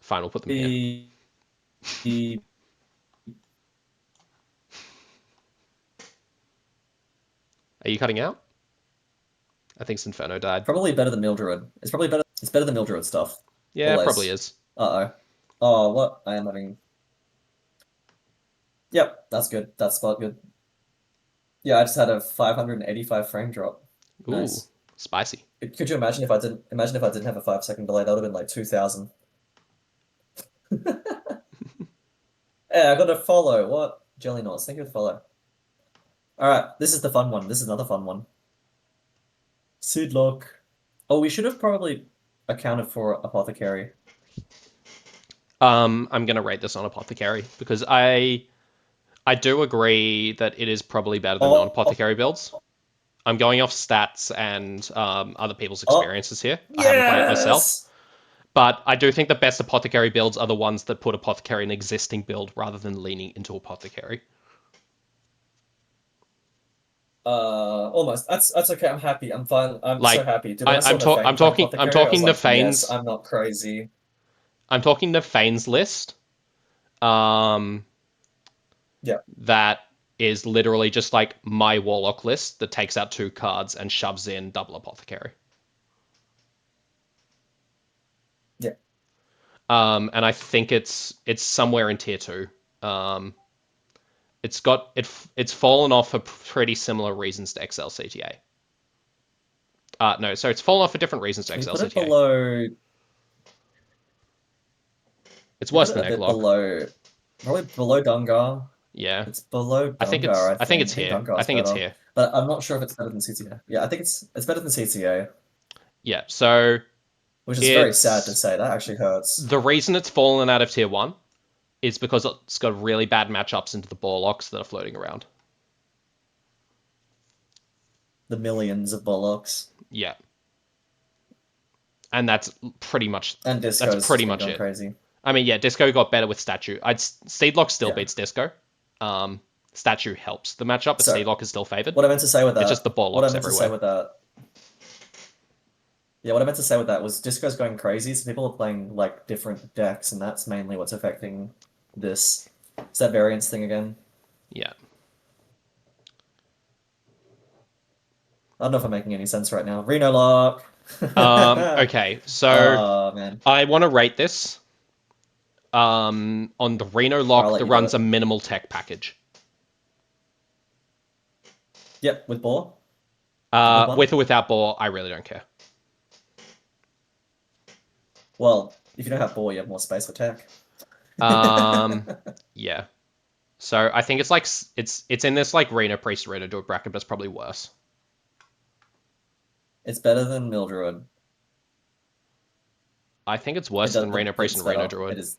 Fine, we'll put them here. Are you cutting out? I think Sinferno died. Probably better than Mildred. It's probably better. It's better than Mildred stuff. Yeah, Always. probably is. Uh-oh. Oh, what? I am having... Yep, that's good. That's spot good. Yeah, I just had a 585 frame drop. Ooh, Nice. spicy. Could you imagine if I didn't have a 5-second delay? That would have been like 2,000. Yeah, I got a follow. What? Jelly Knots. Thank you for the follow. Alright, this is the fun one. This is another fun one. Seedlock. Oh, we should have probably accounted for Apothecary. I'm gonna rate this on Apothecary because I do agree that it is probably better than non-Apothecary builds. I'm going off stats and other people's experiences here. I haven't played it myself. But I do think the best Apothecary builds are the ones that put Apothecary in an existing build rather than leaning into Apothecary. Almost. That's okay. I'm happy. I'm fine. I'm Like, so happy. I'm talking Nefaine's. Yes, I'm not crazy. I'm talking Nefaine's list. Yeah. That is literally just like my Warlock list that takes out 2 cards and shoves in double Apothecary. Yeah. And I think it's somewhere in tier 2. It's fallen off for pretty similar reasons to XLCTA. No, so it's fallen off for different reasons to Can you XLCTA. put it below? It's worse than a bit Egglog. below, probably below Dungar. Yeah. It's below Dungar. I think it's here. Dungar's I think it's better. here. But I'm not sure if it's better than CTA. Yeah, I think it's better than CTA. Yeah, so which is very sad to say. That actually hurts. The reason it's fallen out of tier 1 is because it's got really bad matchups into the Borlocks that are floating around. The millions of Borlocks. Yeah. And that's pretty much it. Crazy. I mean, yeah, Disco got better with Statue. Seedlock still beats Disco. Statue helps the matchup, but Seedlock is still favored. What I meant to say with that. It's just the Borlocks everywhere. What I meant to say with that was Disco's going crazy, so people are playing like different decks, and that's mainly what's affecting this. It's that variance thing again. Yeah. I don't know if I'm making any sense right now. Reno Lock. Okay, so man. I want to rate this on the Reno Lock that runs a minimal tech package. Yep, with Boar? With or without Boar, I really don't care. Well, if you don't have Boar, you have more space for tech. Yeah. So I think it's like it's in this like Reno Priest Reno Druid bracket, but it's probably worse. It's better than Mildred. I think it's worse than Reno Priest and Reno Druid. It is.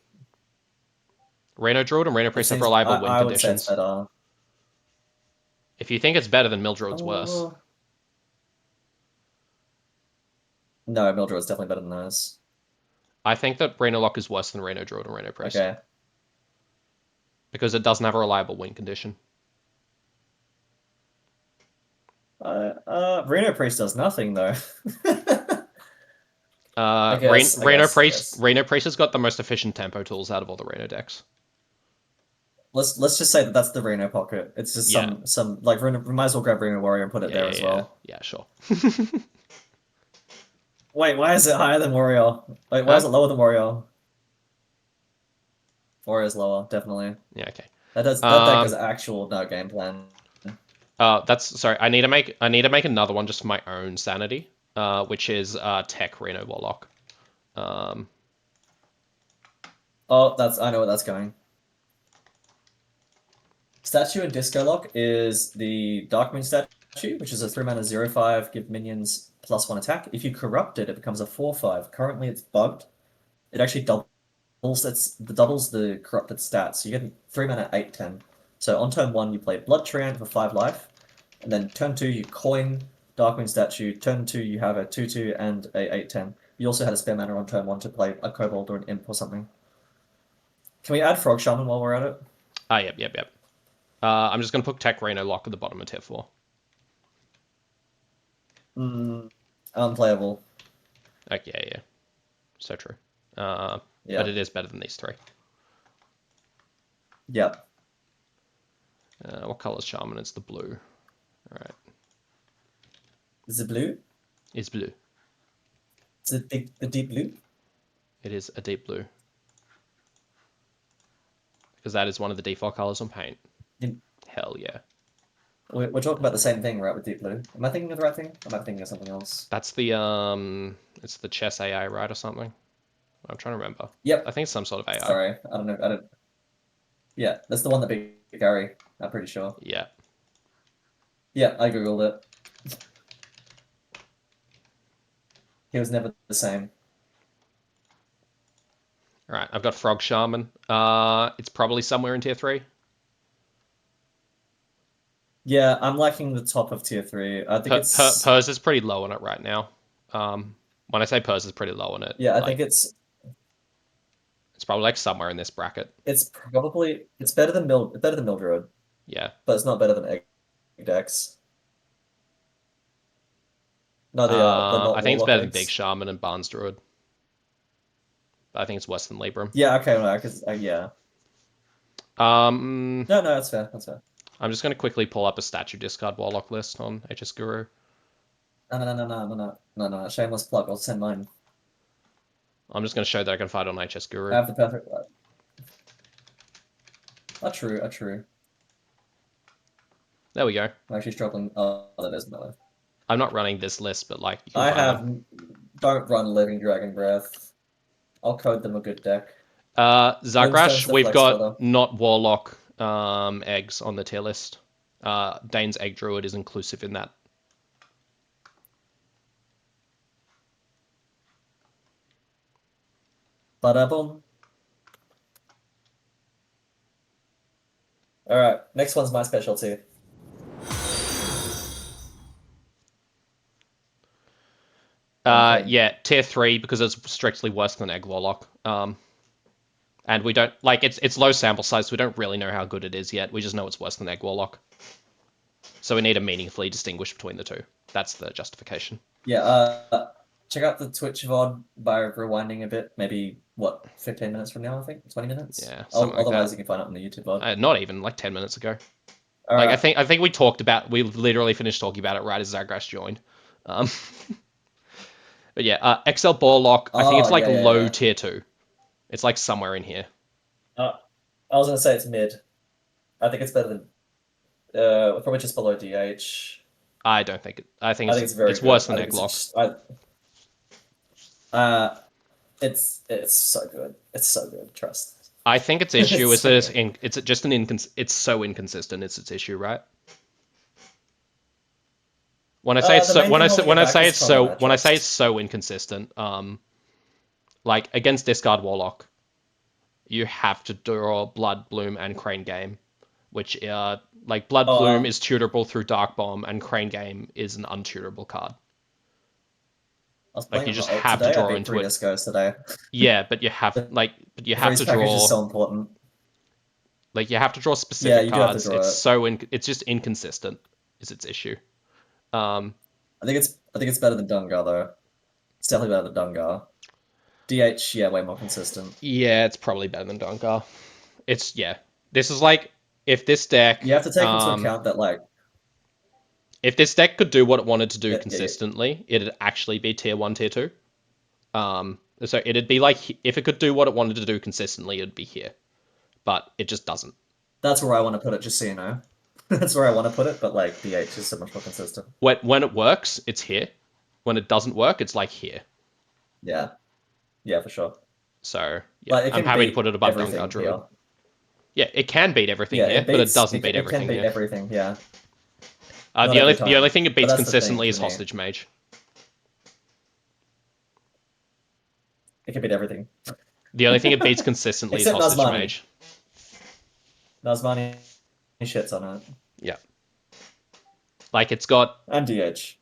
Reno Druid and Reno Priest have reliable win conditions. I would say it's better. If you think it's better, then Mildred, it's worse. No, Mildred is definitely better than those. I think that Reno Lock is worse than Reno Druid and Reno Priest. Okay. Because it doesn't have a reliable win condition. Reno Priest does nothing though. Reno Priest has got the most efficient tempo tools out of all the Reno decks. Let's just say that that's the Reno pocket. It's just some like we might as well grab Reno Warrior and put it there as well. Yeah, sure. Wait, why is it higher than Warrior? Wait, why is it lower than Warrior? Warrior's lower, definitely. Yeah, okay. That deck is actual game plan. Sorry. I need to make another one just for my own sanity, which is Tech Reno Warlock. Oh, I know where that's going. Statue and Disco Lock is the Dark Moon statue, which is a 3-mana 0/5, give minions +1 attack. If you corrupt it, it becomes a 4/5. Currently, it's bugged. It actually doubles the corrupted stats. So you get 3-mana 8/10. So on turn 1, you play Blood Treant for 5 life, and then turn 2, you coin Dark Moon statue. Turn 2, you have a 2/2 and a 8/10. You also had a spare mana on turn 1 to play a Kobold or an Imp or something. Can we add Frog Shaman while we're at it? Yep. I'm just going to put Tech Reno Lock at the bottom of tier 4. Unplayable. Okay, yeah. So true. Yeah. But it is better than these 3. Yep. What color is Shaman? It's the blue. Alright. Is it blue? It's blue. Is it the deep blue? It is a deep blue. Because that is one of the default colors on Paint. Hell yeah. We're talking about the same thing, right, with deep blue. Am I thinking of the right thing? Am I thinking of something else? That's the, it's the chess AI, right, or something? I'm trying to remember. Yep. I think it's some sort of AI. Sorry, I don't know. Yeah, that's the one that beat Gary, I'm pretty sure. Yeah. Yeah, I googled it. He was never the same. Alright, I've got Frog Shaman. It's probably somewhere in tier 3. Yeah, I'm liking the top of tier 3. I think it's... Purse is pretty low on it right now. When I say Purse is pretty low on it, Yeah, I think it's probably like somewhere in this bracket. it's better than Mildred. Yeah. But it's not better than Egg Dex. No, they're not I think it's Warlock better than eggs. Big Shaman and Barnes Druid. But I think it's worse than Libram. Yeah, okay, well, because yeah. No, that's fair. That's fair. I'm just going to quickly pull up a statue discard Warlock list on HS Guru. No. Shameless plug. I'll send mine. I'm just going to show that I can find it on HS I Guru. have the perfect. True. There we go. I'm actually struggling. Oh, that is mellow. I'm not running this list, but like you can I find have. them. Don't run Living Dragon Breath. I'll code them a good deck. Zagrash, the we've flex got filler. not Warlock eggs on the tier list. Dane's Egg Druid is inclusive in that. Bada boom. All right, next one's my specialty. Okay. Yeah, tier 3 because it's strictly worse than Egg Warlock. And we don't like it's low sample size, so we don't really know how good it is yet. We just know it's worse than Egg Warlock. So we need to meaningfully distinguish between the two. That's the justification. Yeah. Check out the Twitch VOD by rewinding a bit. Maybe what 15 minutes from now, I think 20 minutes. Yeah. Something like Otherwise, that. you can find it on the YouTube VOD. Not even like 10 minutes ago. All like right. I think we literally finished talking about it right as Zagrash joined. But yeah, XL Warlock. I think it's like low tier 2. It's like somewhere in here. I was gonna say it's mid. I think it's better than probably just below DH. I don't think it. I think it's very it's worse good. than Egglock. It's so good. It's so good. Trust. I think its issue is that it's just it's so inconsistent. It's its issue, right? When I say it's so inconsistent, like against Discard Warlock, you have to draw Blood Bloom and Crane Game, which like Blood Bloom is tutorable through Dark Bomb, and Crane Game is an untutorable card. Like you just have to draw into it. Discos today. Yeah, but you have to draw. Is so important. Like you have to draw specific cards. It's it's just inconsistent. Is its issue. I think it's better than Dungar though. It's definitely better than Dungar. DH, yeah, way more consistent. Yeah, it's probably better than Dungar. This is like if this deck. You have to take into account that like. If this deck could do what it wanted to do consistently, it'd actually be tier 1, tier 2. So it'd be like if it could do what it wanted to do consistently, it'd be here, but it just doesn't. That's where I want to put it, just so you know. That's where I want to put it, but like DH is so much more consistent. When it works, it's here. When it doesn't work, it's like here. Yeah, for sure. So yeah, Like, it I'm can happy to beat put it above everything Vanguard Druid. here. Yeah, it can beat everything Yeah, here, but it doesn't beat it can everything beat here. everything, yeah. Uh, Not the only every the only time, thing it but beats that's the thing consistently for is me. Hostage Mage. It can beat everything. The only thing it beats consistently is Except Hostage Nazmani. Mage. Nazmani shits on it. Yeah. Like it's got And DH.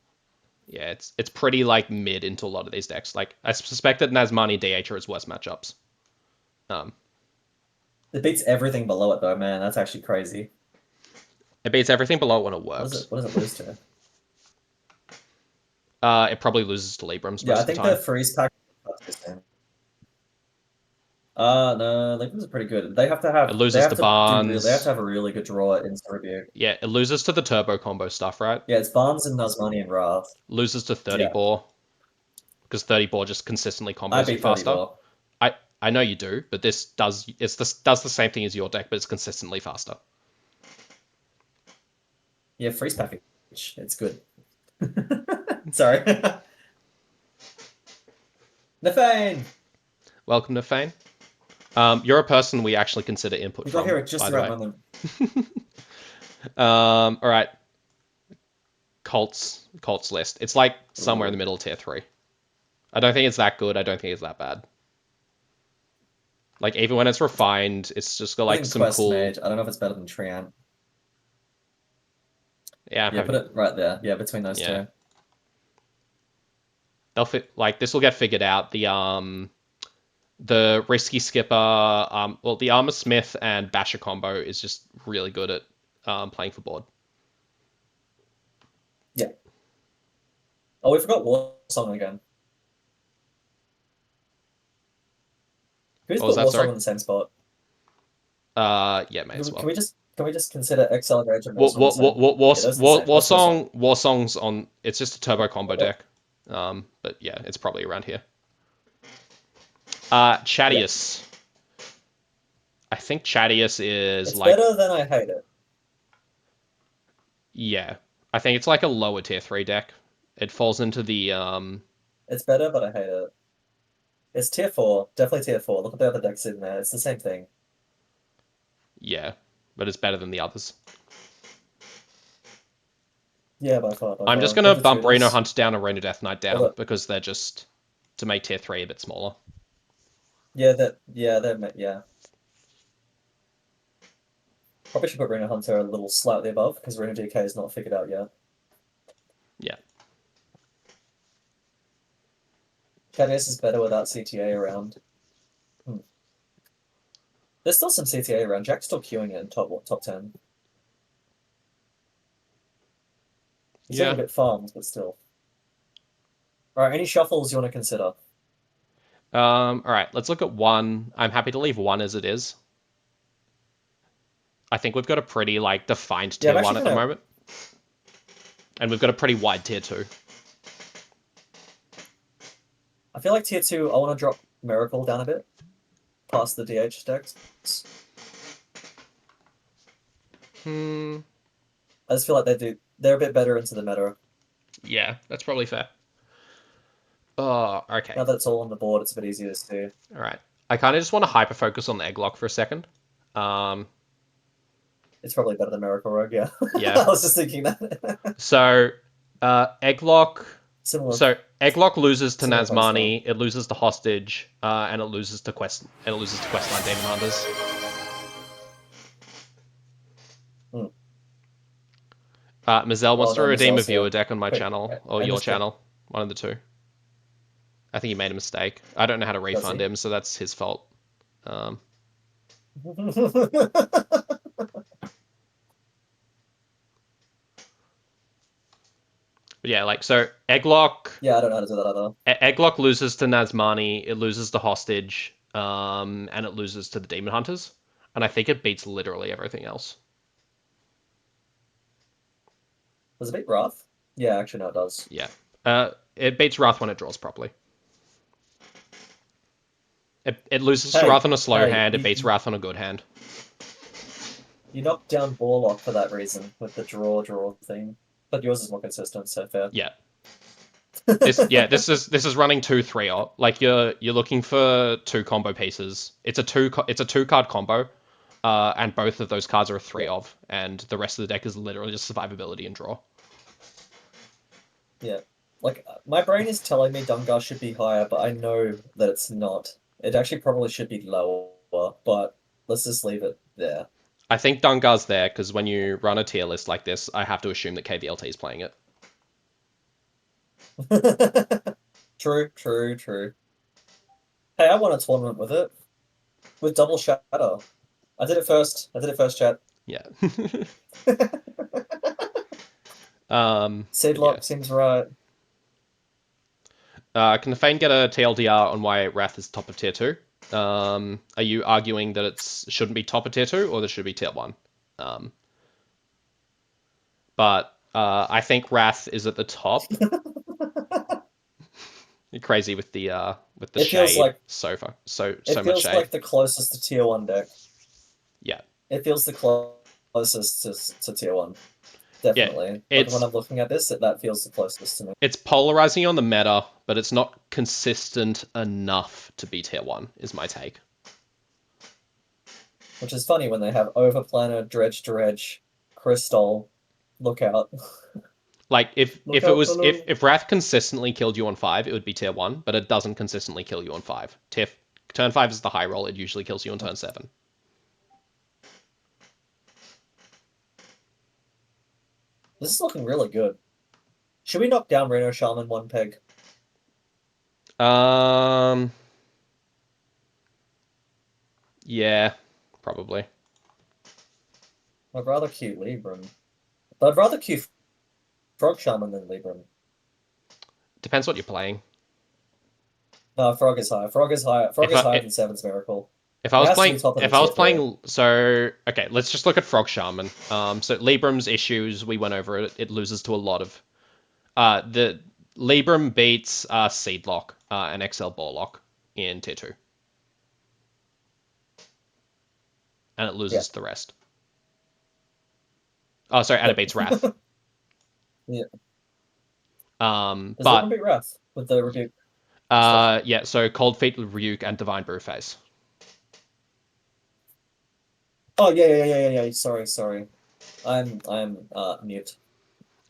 yeah, it's pretty like mid into a lot of these decks. Like I suspect that Nazmani and DH are its worst matchups. It beats everything below it though, man. That's actually crazy. It beats everything below it when it works. What does it lose to? It probably loses to Librams Yeah, most I of the think the time. freeze pack. No, Librams are pretty good. It loses to They have to Barnes. have a really good draw at Instant Rebuke. Yeah, it loses to the turbo combo stuff, right? Yeah, it's Barnes and Nazmani and Wrath. Loses to 30 Yeah, bore because 30 bore just consistently I combos you beat 30 faster. ball. I know you do, but this does does the same thing as your deck, but it's consistently faster. Yeah, freeze package. It's good. Sorry. Nefane! Welcome to Fane. You're a person we actually consider input We got from, here at just by the the right way. moment. All right. Colts list. It's like somewhere in the middle of tier 3. I don't think it's that good. I don't think it's that bad. Like even when it's refined, it's just got I like think some Quest cool. Mage. I don't know if it's better than Treant. Yeah, I'm Yeah, happy. put it right there. Yeah, between those Yeah. two. They'll fit like this will get figured out. The risky skipper, well, the armor smith and basher combo is just really good at playing for board. Yeah. Oh, we forgot War Song again. Can we just What was put that? War Song Sorry. in the same spot? Yeah, may as well. Can we just consider Excel Rage and War Song the same? Yeah, that's the same. War That's War Song. War Song's on. It's just a turbo combo Yep. deck. But yeah, it's probably around here. Yeah. Chadius. I think Chadius is It's like better than I hate it. yeah. I think it's like a lower tier 3 deck. It falls into the It's better, but I hate it. It's tier 4. Definitely tier 4. Look at the other decks in there. It's the same thing. yeah, but it's better than the others. Yeah, by far, by I'm far. just gonna Of the bump Reno tutors. Hunt down and Reno Death Knight down Although, because they're just to make tier 3 a bit smaller. yeah. Probably should put Reno Hunter a little slightly above because Reno DK is not figured out yet. Yeah. Cadius is better without CTA around. There's still some CTA around. Jack's still queuing it in top 10. He's getting a bit farmed, but still. Alright, any shuffles you want to consider? All right, let's look at 1. I'm happy to leave 1 as it is. I think we've got a pretty like defined Yeah, tier I'm 1 at the gonna- moment. And we've got a pretty wide tier 2. I feel like tier 2, I want to drop Miracle down a bit. Past the DH decks. I just feel like they're a bit better into the meta. Yeah, that's probably fair. Oh, okay. Now that it's all on the board, it's a bit easier to see. All right. I kind of just want to hyper focus on the Egglock for a second. It's probably better than Miracle Rogue, yeah. Yeah. I was just thinking that. So, Egglock. Similar. So Egglock loses to Similar Nazmani, it loses to Hostage, and it loses to Questline Demon Hunters. Mazel wants to no, redeem a Mazel's viewer here. deck on my Wait, channel or I your missed it. channel, one of the two. I think he made a mistake. I don't know how to refund he? him, so that's his fault. But yeah, like so Egglock. Yeah, I don't know how to do that either. Egglock loses to Nazmani, it loses to Hostage, and it loses to the Demon Hunters. And I think it beats literally everything else. Does it beat Wrath? Yeah, actually, no, it does. Yeah. It beats Wrath when it draws properly. It loses to Wrath on a slow hand, it beats Wrath on a good hand. You knocked down Warlock for that reason, with the draw thing. But yours is more consistent, so fair. Yeah. This is running 2 3 op. Like you're looking for 2 combo pieces. It's a two card combo, and both of those cards are a 3 Yeah. of, and the rest of the deck is literally just survivability and draw. Yeah. Like, my brain is telling me Dungar should be higher, but I know that it's not. It actually probably should be lower, but let's just leave it there. I think Dungar's there because when you run a tier list like this, I have to assume that KVLT is playing it. True, true, true. Hey, I won a tournament with it. With double shatter. I did it first, chat. Yeah. Seedlock Yeah. seems right. Can the Fane get a TLDR on why Wrath is top of tier 2? Are you arguing that it shouldn't be top of tier 2 or that should be tier 1? But I think Wrath is at the top. You're crazy with the It feels shade. like So it much feels shade. like the closest to tier 1 deck. Yeah. It feels the closest to tier 1. Yeah. Definitely. Like when I'm looking at this, that feels the closest to me. It's polarizing on the meta, but it's not consistent enough to be tier 1, is my take. Which is funny when they have Overplanner, Dredge, Crystal, Lookout. Like if Look it out was below. if Wrath consistently killed you on 5, it would be tier 1, but it doesn't consistently kill you on 5. Turn 5 is the high roll, it usually kills you on turn 7. This is looking really good. Should we knock down Reno Shaman 1 peg? Yeah, probably. I'd rather queue Libram. But I'd rather queue Frog Shaman than Libram. Depends what you're playing. No, Frog is higher. Frog is higher. Frog is higher If than Seven's Miracle. if I It was has to playing be top of the if I was tier 3. playing so okay, let's just look at Frog Shaman. So Libram's issues, we went over it. It loses to a lot of the Libram beats Seedlock and XL Borlock in tier 2. And it loses the rest. Oh, sorry, and it beats Wrath. Yeah. Does Libram beat Wrath with the Rebuke? yeah, so Cold Feet, Rebuke, and Divine Brew phase. Oh yeah. Sorry. I'm mute.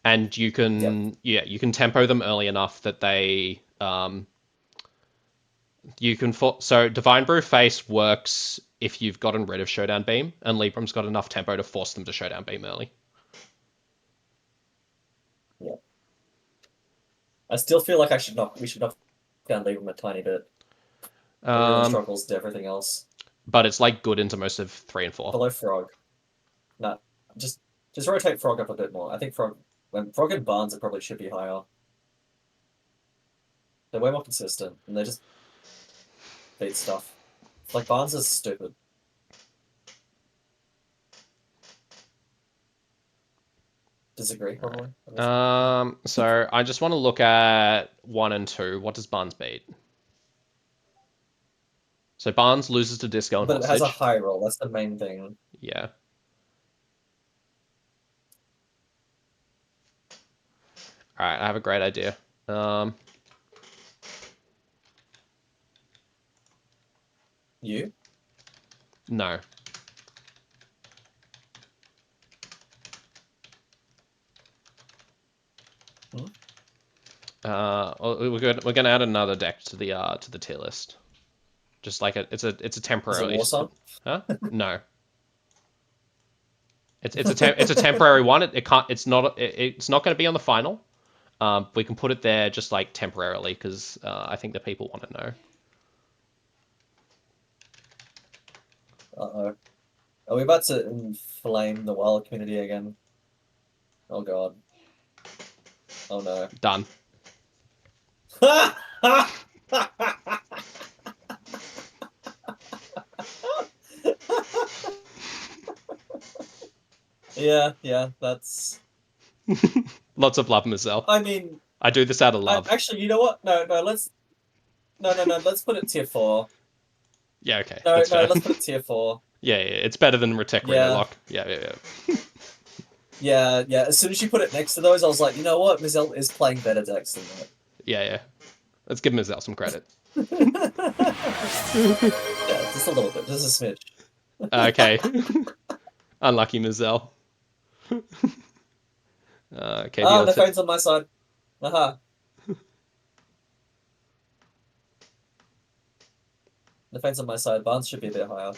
And you can you can tempo them early enough that they you can so Divine Brew face works if you've gotten rid of Showdown Beam, and Libram's got enough tempo to force them to Showdown Beam early. Yeah. I still feel like we should knock down Libram a tiny bit. It really struggles to everything else. But it's like good into most of 3 and 4. Below Frog. Nah, just rotate Frog up a bit more. I think Frog and Barnes it probably should be higher. They're way more consistent, and they just beat stuff. Like Barnes is stupid. Disagree, probably. So I just want to look at 1 and 2. What does Barnes beat? So Barnes loses to Disco and But Hostage. it has a high roll. That's the main thing. Yeah. All right, I have a great idea. You? No. We're gonna add another deck to the tier list. Just like it's a temporary. Is it Warsong? Huh? No. It's a temporary one. It can't. It's not going to be on the final. We can put it there just like temporarily because I think the people want to know. Uh-oh. Are we about to inflame the wild community again? Oh god. Oh no. Done. Yeah, that's... Lots of love, Marcel. I mean... I do this out of love. Actually, you know what? No, let's... No, let's put it tier 4. Yeah, okay. No, That's fair. let's put it tier 4. Yeah, it's better than Retech Yeah. Lock. Yeah. Yeah. As soon as you put it next to those, I was like, you know what? Mizel is playing better decks than that. Yeah. Let's give Mizzell some credit. Yeah, just a little bit, just a smidge. Okay. Unlucky Mizzell. Okay, Ah, the Nafane's on my side. Aha. Nafane's on my side. Barnes should be a bit higher.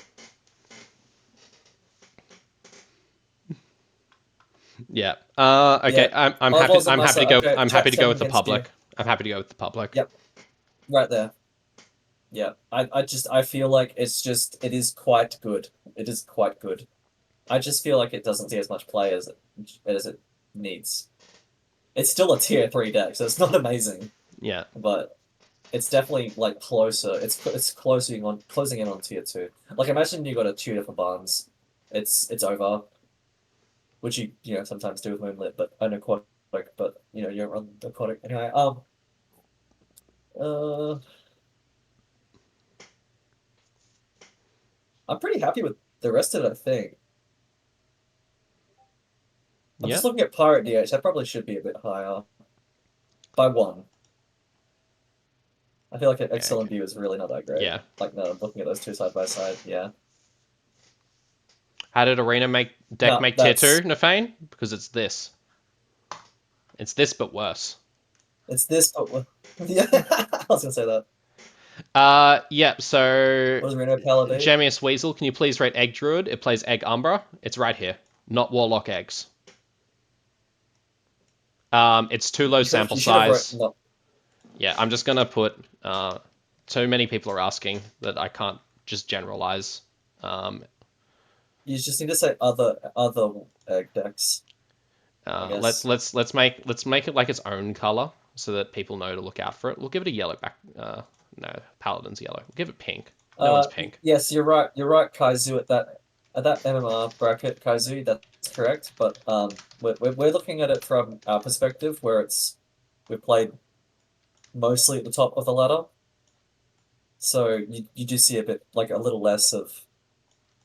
Yeah. Okay. Yeah. I'm happy. Oswald's on my side. Okay, I'm happy chat's to go telling with the against you. public. I'm happy to go with the public. Yep. Right there. Yeah. I feel like it is quite good. It is quite good. I just feel like it doesn't see as much play as it needs. It's still a tier 3 deck, so it's not amazing, Yeah. but it's definitely like closer. It's closing in on tier 2. Like imagine you got a tutor for Barnes. It's over. Which you know sometimes do with Moonlit, but an aquatic, but you know you're on aquatic anyway. Uh, I'm pretty happy with the rest of it, I think. I'm Yeah. just looking at Pirate DH. I probably should be a bit higher by 1. I feel like an Yeah, excellent okay. view is really not that great. Yeah. Like no, I'm looking at those two side by side. Yeah. How did Arena No, make tier 2, that's Nafane? Because it's this. It's this, but worse. it's this, but yeah, I was gonna say that. Yeah, so What does Reno Pala be? Jamius Weasel, can you please rate Egg Druid? It plays Egg Umbra. It's right here. Not Warlock Eggs. It's too low sample You should have wrote size. no. Yeah, I'm just gonna put too many people are asking that I can't just generalize. You just need to say other egg decks. I guess. Let's make it like its own color so that people know to look out for it. We'll give it a yellow back. No, Paladin's yellow. We'll give it pink. No one's pink. Yes, you're right. You're right, Kaizu. At that MMR bracket, Kaizu, that's correct. But we're looking at it from our perspective, where we're played mostly at the top of the ladder. So you do see a bit like a little less of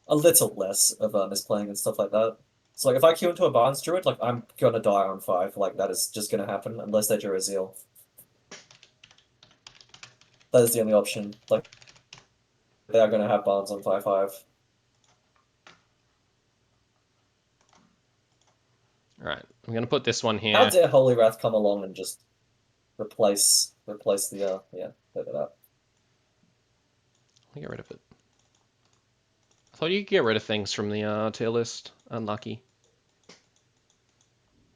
misplaying and stuff like that. So like if I queue into a Barnes Druid, like I'm gonna die on 5. Like that is just gonna happen unless they draw a Zeal. That is the only option. Like they are gonna have Barnes on 5/5. All right, I'm gonna put this one How here. dare Holy Wrath come along and just replace the yeah, look at that. I'll get rid of it. I thought you could get rid of things from the tier list. Unlucky.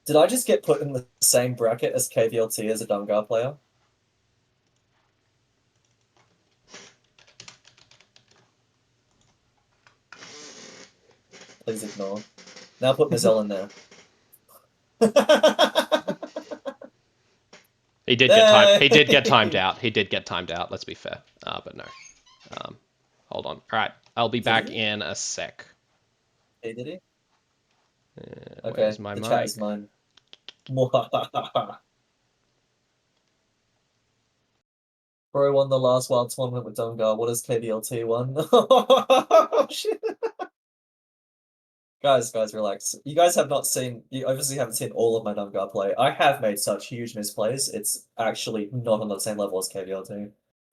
Did I just get put in the same bracket as KVLT as a Dungar player? Please ignore. Now put Mizzell in there. He did get time. He did get Hey! timed out. He did get timed out. Let's be fair. But no. Hold on. All right, I'll be back he? in a sec. Hey, did he? Okay, Where's my the mic? chat is mine. Bro won the last wild tournament with Dungar. What does KVLT won? Oh, shit. Guys, relax. You guys have not seen, you obviously haven't seen all of my Dungar play. I have made such huge misplays. It's actually not on the same level as KVLT.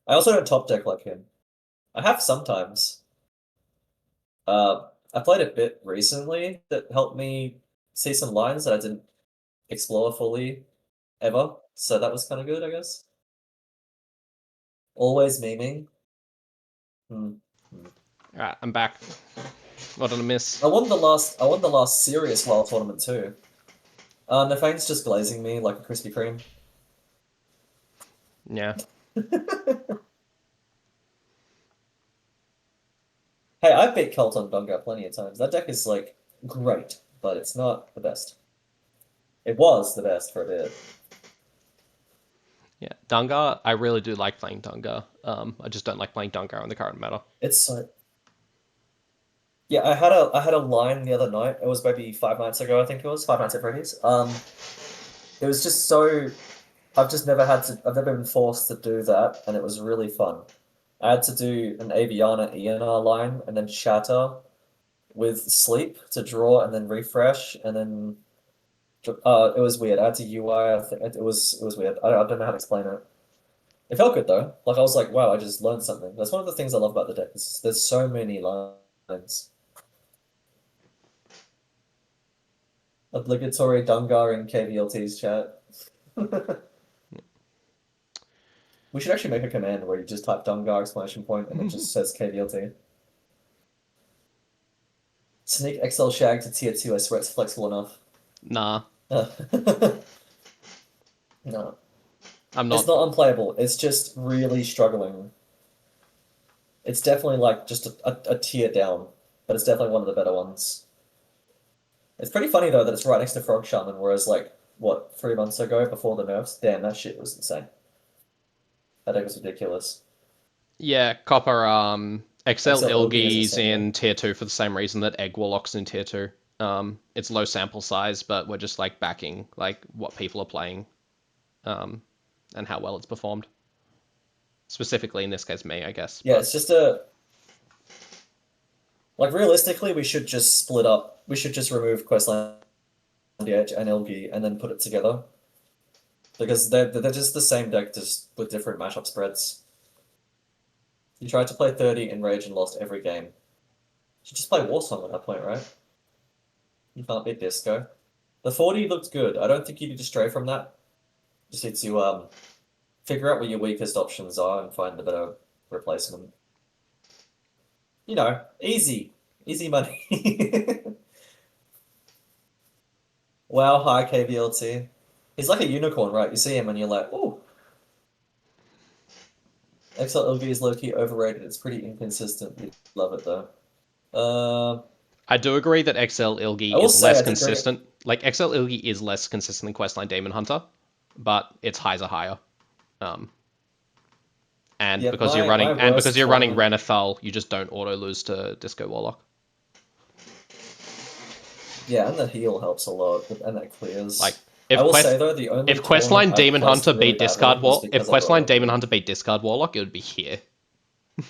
I also don't top deck like him. I have sometimes. I played a bit recently that helped me see some lines that I didn't explore fully ever. So that was kind of good, I guess. Always memeing. Hmm. All right, I'm back. What did I miss? I won the last serious wild tournament too. Nafane's just glazing me like a Krispy Kreme. Yeah. Hey, I've beat Cult on Dunga plenty of times. That deck is like great, but it's not the best. It was the best for a bit. Yeah, Dungar. I really do like playing Dungar. I just don't like playing Dungar in the current meta. It's so yeah. I had a line the other night. It was maybe 5 nights ago. I think it was 5 nights at Freddy's. It was just so. I've never been forced to do that, and it was really fun. I had to do an Aviana ENR line and then Shatter with Sleep to draw and then refresh and then It was weird. I had to UI. Think it was weird. I don't know how to explain it. It felt good though. Like I was like, wow, I just learned something. That's one of the things I love about the deck. Is there's so many lines. Obligatory Dungar in KVLT's chat. We should actually make a command where you just type Dungar exclamation point and it just says KVLT. Sneak XL Shag to tier 2, I swear it's flexible enough. Nah, No. I'm It's not. not unplayable, it's just really struggling. It's definitely like just a tier down, but it's definitely one of the better ones. It's pretty funny though that it's right next to Frog Shaman, whereas like, what, 3 months ago before the nerfs? Damn, that shit was insane. That deck was ridiculous. Yeah, Copper. XL XL Ilgi is Ilgi's insane. in tier 2 for the same reason that Egg Warlock's in tier 2. It's low sample size, but we're just like backing like what people are playing, and how well it's performed. Specifically in this case, me, I guess. Yeah, But it's just like realistically, we should just split up. We should just remove Questland DH and Ilgi and then put it together. Because they're just the same deck, just with different matchup spreads. You tried to play 30 in Rage and lost every game. You should just play Warsong at that point, right? You can't beat Disco. The 40 looked good. I don't think you need to stray from that. Just need to figure out what your weakest options are and find a better replacement. You know, easy. Easy money. Wow, hi KVLT. He's like a unicorn, right? You see him and you're like, ooh. XLLV is low-key overrated. It's pretty inconsistent. You love it though. I do agree that XL I Ilgi will is say less I did bring it. consistent. Like XL Ilgi is less consistent than Questline Demon Hunter, but its highs are higher. Um, and Yeah, because you're my running worst tournament. Renethal, you just don't auto lose to Disco Warlock. Yeah, and the heal helps a lot, and that Like clears. I if will Quest say though, the only if tournament Questline I've Demon placed Hunter really beat badly Discard in was War if because I brought Questline Demon Ilgi. Hunter beat Discard Warlock, it would be here. But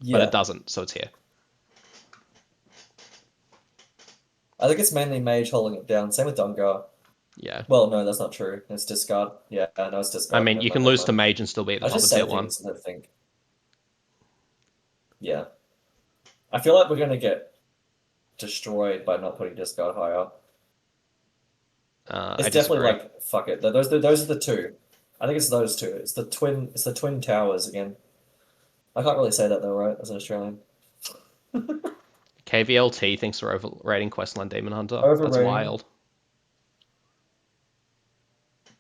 it Yeah, doesn't, so it's here. I think it's mainly Mage holding it down. Same with Dungar. Yeah. Well, no, that's not true. It's discard. Yeah, no, it's I discard. mean, Never you mind, can never lose to mind. Mage and still be at the I top just of tier say 1. things and then think. Yeah, I feel like we're gonna get destroyed by not putting discard higher. I It's definitely disagree. like fuck it. Those are the two. I think it's those two. It's the twin. It's the twin towers again. I can't really say that though, right? As an Australian. KVLT thinks we're overrating Questline Demon Hunter. That's Overrating. wild.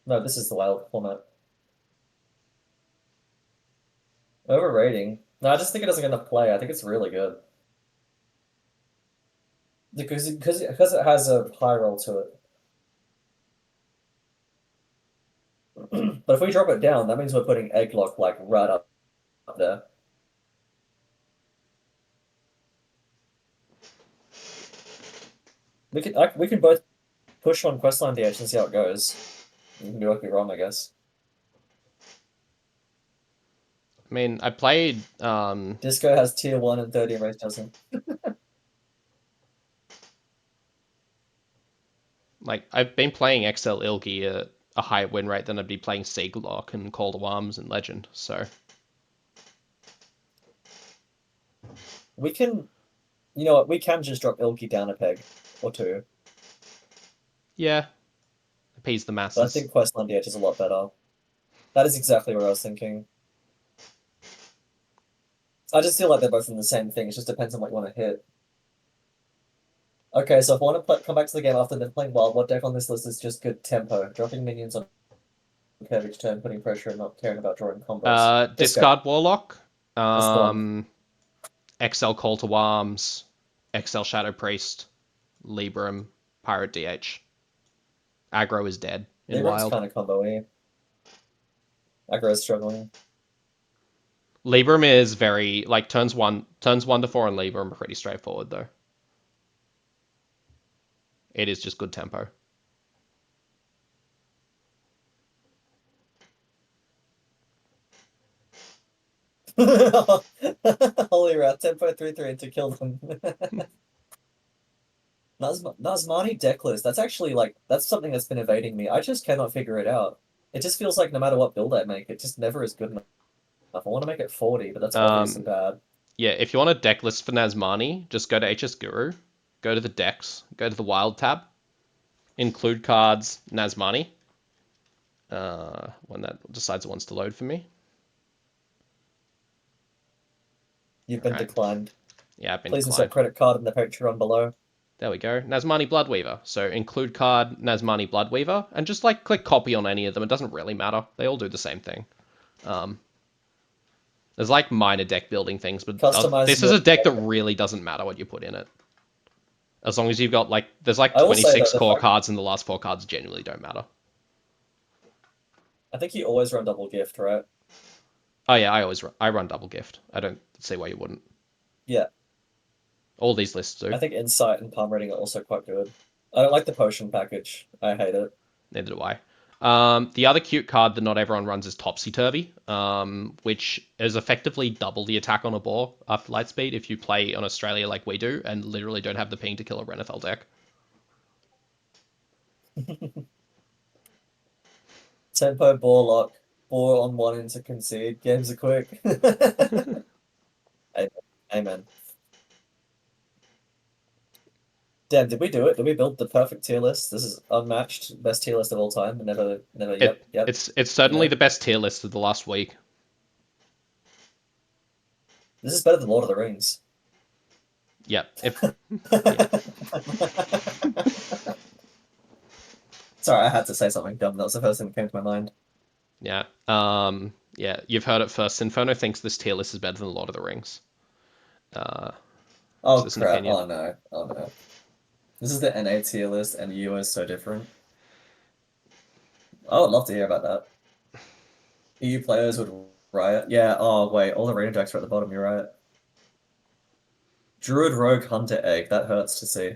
No, this is the wild format. Overrating. No, I just think it doesn't get enough play. I think it's really good because it has a high roll to it. But if we drop it down, that means we're putting Egglock like right up there. We can both push on Questline DH and see how it goes. You can do me wrong, I guess. I mean, I played Disco has tier 1 and 30 and Race doesn't. like I've been playing XL Ilgi at a higher win rate than I'd be playing Seaglock and Call to Arms and Legend. So We can, you know what, we can just drop Ilky down a peg or two. yeah, appease the But I masses. think Questline DH is a lot better. That is exactly what I was thinking. I just feel like they're both in the same thing. It just depends on what you want to hit. Okay, so if I want to come back to the game after they're playing wild, what deck on this list is just good tempo? Dropping minions on curve each turn, putting pressure and not caring about drawing combos. Disco. Discard Warlock, That's the one. XL Call to Arms, XL Shadow Priest, Libram, Pirate DH. Aggro is dead in Librum's Wild. kind of combo-y. Aggro is struggling. Libram is very like turns 1 to 4 on Libram are pretty straightforward though. It is just good tempo. Holy rat, tempo 3-3 to kill them. Nazmani Decklist. That's actually like that's something that's been evading me. I just cannot figure it out. It just feels like no matter what build I make, it just never is good enough. I want to make it 40, but that's obviously Um, bad. yeah, if you want a deck list for Nazmani, just go to HS Guru, go to the decks, go to the wild tab, include cards, Nazmani. When that decides it wants to load for me. You've been Alright. declined. Yeah, I've been Please insert declined. credit card in the Patreon below. There we go. Nazmani Bloodweaver. So include card Nazmani Bloodweaver, and just like click copy on any of them. It doesn't really matter. They all do the same thing. Um, there's like minor deck building things, but Customize this is your. a deck that really doesn't matter what you put in it. As long as you've got like, there's like I will say that 26 the core fact cards, and the last 4 cards genuinely don't matter. I think you always run double gift, right? Oh yeah, I run double gift. I don't see why you wouldn't. Yeah, All these lists do. I think insight and palm reading are also quite good. I don't like the potion package. I hate it. Neither do I. The other cute card that not everyone runs is Topsy Turvy, which is effectively double the attack on a boar after Lightspeed if you play on Australia like we do and literally don't have the ping to kill a Renethal deck. Tempo, ball lock, 4-on-1 into concede. Games are quick. Amen. Damn, did we do it? Did we build the perfect tier list? This is unmatched, best tier list of all time. Never, yep. It's certainly You know? the best tier list of the last week. This is better than Lord of the Rings. Yep. Sorry, I had to say something dumb. That was the first thing that came to my mind. Yeah. Yeah, you've heard it first. Inferno thinks this tier list is better than Lord of the Rings. Oh Just an crap! opinion. Oh no! Oh no! This is the NA tier list, and U is so different. I would love to hear about that. EU players would riot. Yeah. Oh wait, all the ranger decks are at the bottom. You're right. Druid, Rogue, Hunter, Egg. That hurts to see.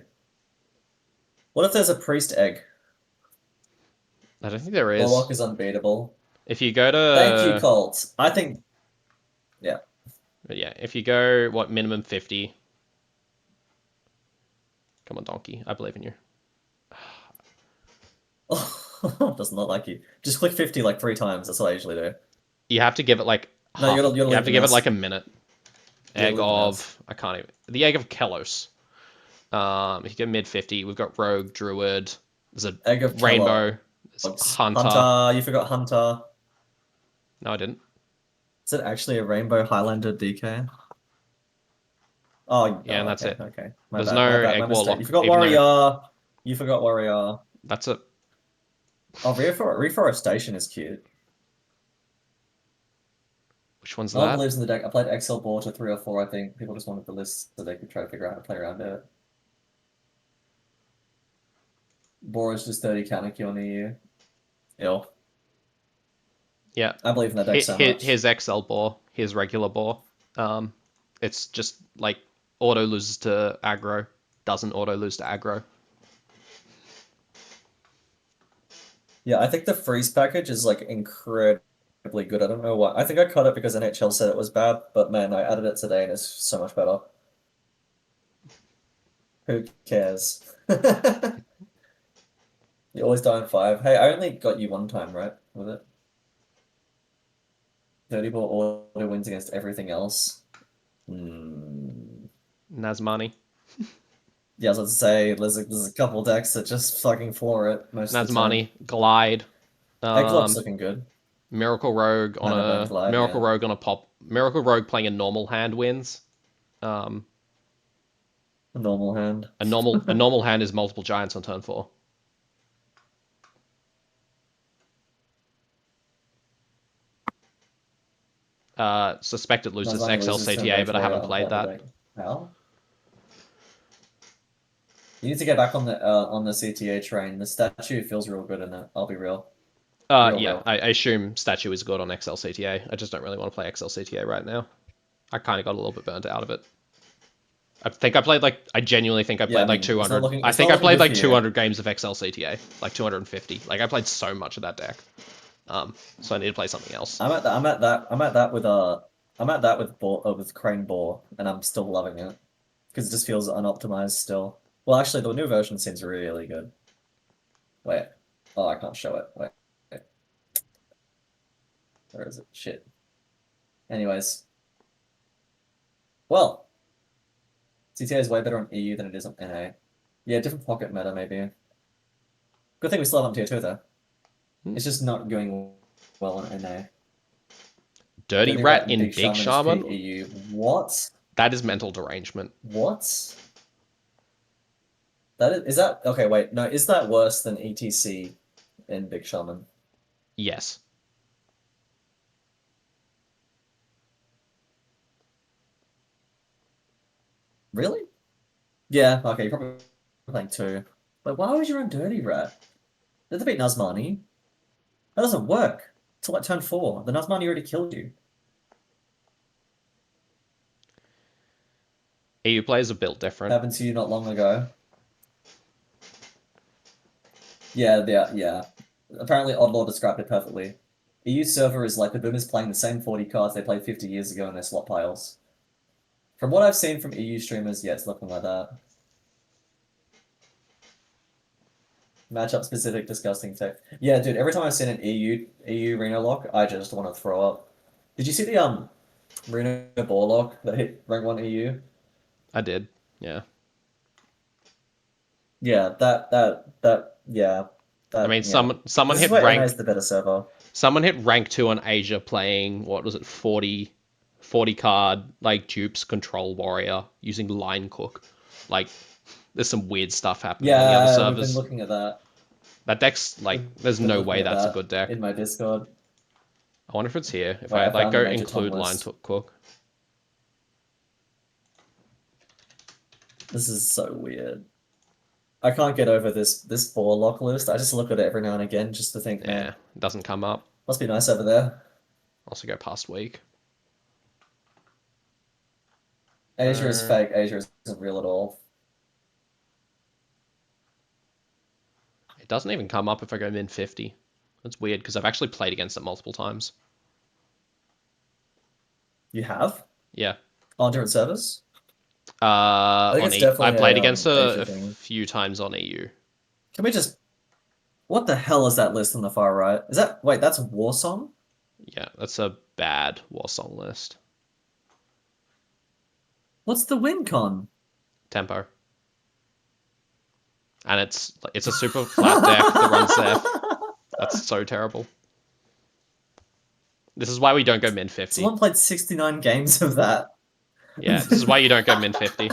What if there's a Priest Egg? I don't think there is. Warlock is unbeatable. If you go Thank you, to Colt. I think. Yeah. But yeah, if you go, what, minimum 50. Come on, Donkey. I believe in you. Does not like you. Just click 50 like 3 times. That's what I usually do. You have to give it like No, you half. gotta You have leave to the give it mouse. like a minute. You gotta Egg leave the mouse. of I can't even. The egg of Kelos. If you go mid 50, we've got Rogue, Druid. There's a Egg of Rainbow. There's Kellogg's. Hunter. Hunter. You forgot Hunter. No, I didn't. Is it actually a Rainbow Highlander DK? Oh, Yeah, and that's okay, it. okay. There's no My Egg mistake. You Warlock, forgot even though Warrior. You forgot Warrior. that's it. Oh, Reforestation is cute. Which one's No one that? believes in the deck. I played Excel Board to 3 or 4, I think. People just wanted the list so they could try to figure out how to play around it. Boar is just 30 counter Q on the EU. Ill. Yeah. I believe in that deck so much. Here's XL Boar. Here's regular Boar. It's just like auto loses to aggro, doesn't auto lose to aggro. Yeah, I think the freeze package is like incredibly good. I don't know why. I think I cut it because NHL said it was bad, but man, I added it today and it's so much better. Who cares? You always die in 5. Hey, I only got you one time, right? With it? 30 ball auto wins against everything else. Nazmani. Yeah, I was about to say there's a couple decks that just fucking floor it most of the time. Nazmani, Glide. Egglock's looking good. Miracle Rogue on Mana Burn a Glide, Miracle yeah. Rogue on a pop. Miracle Rogue playing a normal hand wins. A A normal hand. normal hand is multiple giants on turn 4. Suspect it loses Nazmani XL loses to CTA, Mage but I Warrior haven't played unplayable that. deck. How? You need to get back on the CTA train. The statue feels real good in it. I'll be real. Yeah, I assume Statue is good on XL CTA. I just don't really want to play XL CTA right now. I kind of got a little bit burnt out of it. I genuinely think I played like 200. I think I played like 200 games of XL CTA, like 250. Like I played so much of that deck. So I need to play something else. I'm at that with Crane Boar, and I'm still loving it because it just feels unoptimized still. Well, actually, the new version seems really good. Wait. Oh, I can't show it. Wait. Where is it? Shit. Anyways. Well, CTA is way better on EU than it is on NA. Yeah, different pocket meta, maybe. Good thing we still have on tier 2, though. It's just not going well on NA. Dirty Rat in and Big is Shaman? peak EU. What? That is mental derangement. What? Is that okay? Wait, no, is that worse than ETC in Big Shaman? Yes. Really? Yeah. Okay, you're probably playing 2. But why would you run Dirty Rat? That'd beat Nazmani. That doesn't work till like turn 4. The Nazmani already killed you. EU players are built different. Happened to you not long ago. Yeah. Apparently, Oddlaw described it perfectly. EU server is like the boomers playing the same 40 cards they played 50 years ago in their slot piles. From what I've seen from EU streamers, yeah, it's looking like that. Matchup specific, disgusting tech. Yeah, dude, every time I've seen an EU Reno lock, I just want to throw up. Did you see the Reno ball lock that hit rank 1 EU? I did. Yeah. Yeah, yeah. I mean, yeah. someone This is hit where NA rank is the better server. Someone hit rank 2 on Asia playing, what was it, 40 card, like, dupes control warrior using line cook. Like, there's some weird stuff happening on the other Yeah, we've been servers. looking at that. That deck's, like, there's Been no looking way at that's a that good deck. in my Discord. I wonder if it's here. If Wait, I, I like, found the go major Tom include line list. cook. This is so weird. I can't get over this 4 lock list. I just look at it every now and again just to think, man, Yeah, it doesn't come up. must be nice over there. Also go past week. Asia is fake. Asia isn't real at all. It doesn't even come up if I go min 50. That's weird, because I've actually played against it multiple times. You have? Yeah. On different servers? I think On it's I definitely played a against Asia a thing. few times on EU. Can we just... What the hell is that list on the far right? Is that... Wait, that's Warsong? Yeah, that's a bad war song list. What's the win con? Tempo. And it's a super flat deck that runs Zeph. That's so terrible. This is why we don't go min 50. Someone played 69 games of that. Yeah, this is why you don't go min 50.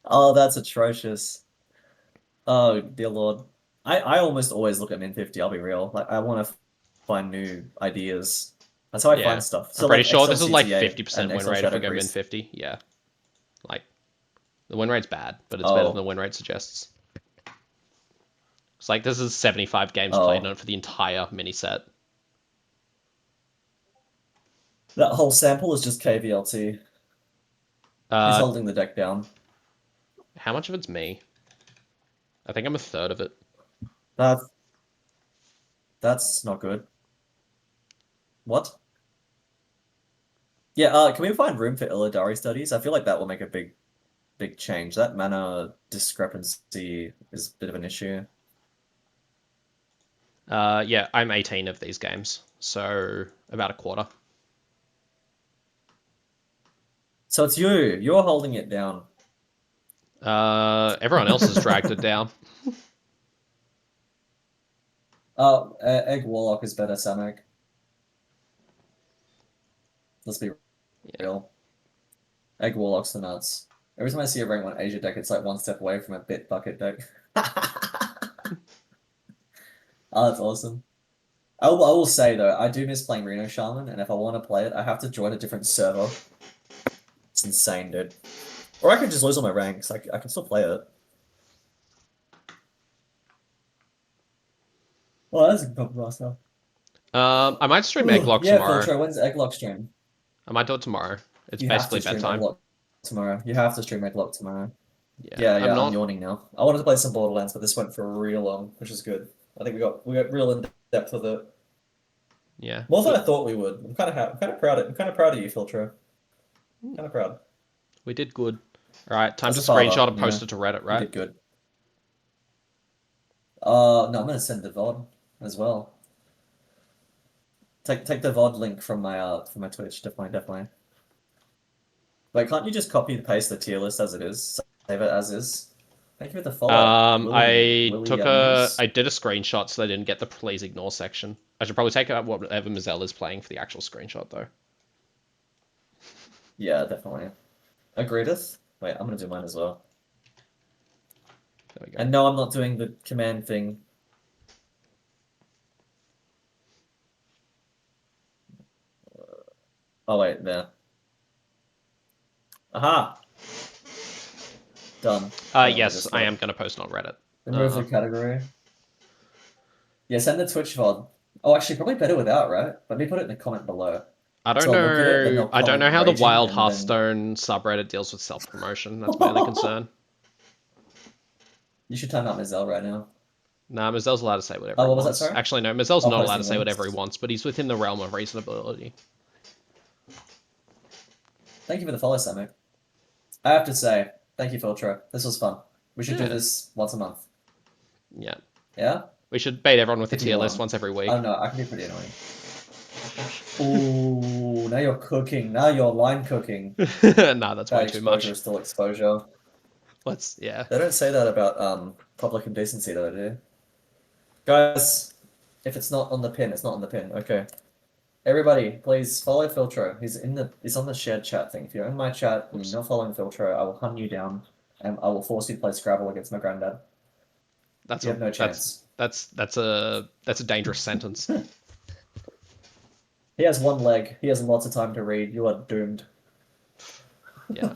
Oh, that's atrocious. Oh, dear lord. I almost always look at min 50, I'll be real. Like, I want to find new ideas. That's how I Yeah. find stuff. So, I'm pretty like, sure this is like XLCTA 50% and win XL rate if Shadow we go min Priest. 50. Yeah. Like, the win rate's bad, but it's better than the win rate suggests. It's like, this is 75 games played on it for the entire mini set. That whole sample is just KVLT. He's holding the deck down. How much of it's me? I think I'm a third of it. That's not good. What? Yeah, can we find room for Illidari studies? I feel like that will make a big change. That mana discrepancy is a bit of an issue. Yeah, I'm 18 of these games, so about a quarter. So it's you. You're holding it down. Everyone else has dragged it down. Oh, Egg Warlock is better, Samek. Let's be real. Egg Warlock's the nuts. Every time I see a rank 1 Asia deck, it's like one step away from a bit bucket deck. Oh, that's awesome. I will say though, I do miss playing Reno Shaman, and if I want to play it, I have to join a different server. It's insane, dude. Or I could just lose all my ranks. I can still play it. Well, that's a good problem, stuff. I might stream Egglock tomorrow. Yeah, Filtro, when's Egglock stream? I might do it tomorrow. It's You basically have to stream bedtime. Egglock tomorrow. You have to stream Egglock tomorrow. Yeah, I'm yawning now. I wanted to play some Borderlands, but this went for real long, which is good. I think we got real in depth with it. Yeah. More than I thought we would. I'm kind of proud of you, Filtro. Kind of proud. We did good. All right, time As to a father, screenshot and you post know, it to Reddit, you right? did good. No, I'm gonna send the VOD as well. Take the VOD link from my Twitch, definitely. Wait, can't you just copy and paste the tier list as it is? Save it as is. Thank you for the follow. I Williams. did a screenshot so they didn't get the please ignore section. I should probably take out whatever Mazel is playing for the actual screenshot though. Yeah, definitely. Agreedeth? Wait, I'm gonna do mine as well. There we go. And no, I'm not doing the command thing. Oh wait, there. Aha! Done. Yes, I am gonna post on Reddit. Remove the category. Yeah, send the Twitch VOD. Oh, actually, probably better without, right? Let me put it in the comment below. I don't So I'll look at it, then know. they'll I don't comment know how the raging, Wild and then... Hearthstone subreddit deals with self promotion. That's my only concern. You should time out Mazel right now. Nah, Mazel's allowed to say whatever Oh, he what was that, wants. sorry? Actually, no, Mazel's Oh, not allowed to posting say whatever he links. wants, but he's within the realm of reasonability. Thank you for the follow, Samu. I have to say, thank you, Filtro. This was fun. We should do Yeah. this once a month. Yeah. Yeah? We should bait everyone with a If you tier list want. once every I week. don't know, I can be pretty annoying. Ooh, now you're cooking. Now you're line cooking. Nah, that's way Bad too exposure much. is still exposure. Yeah. They don't say that about public indecency, though, do they? Guys, if it's not on the pin, it's not on the pin. Okay. Everybody, please follow Filtro. He's on the shared chat thing. If you're in my chat and you're not following Filtro, I will hunt you down and I will force you to play Scrabble against my granddad. That's You have no that's chance. that's a dangerous sentence. He has one leg. He has lots of time to read. You are doomed. Yeah.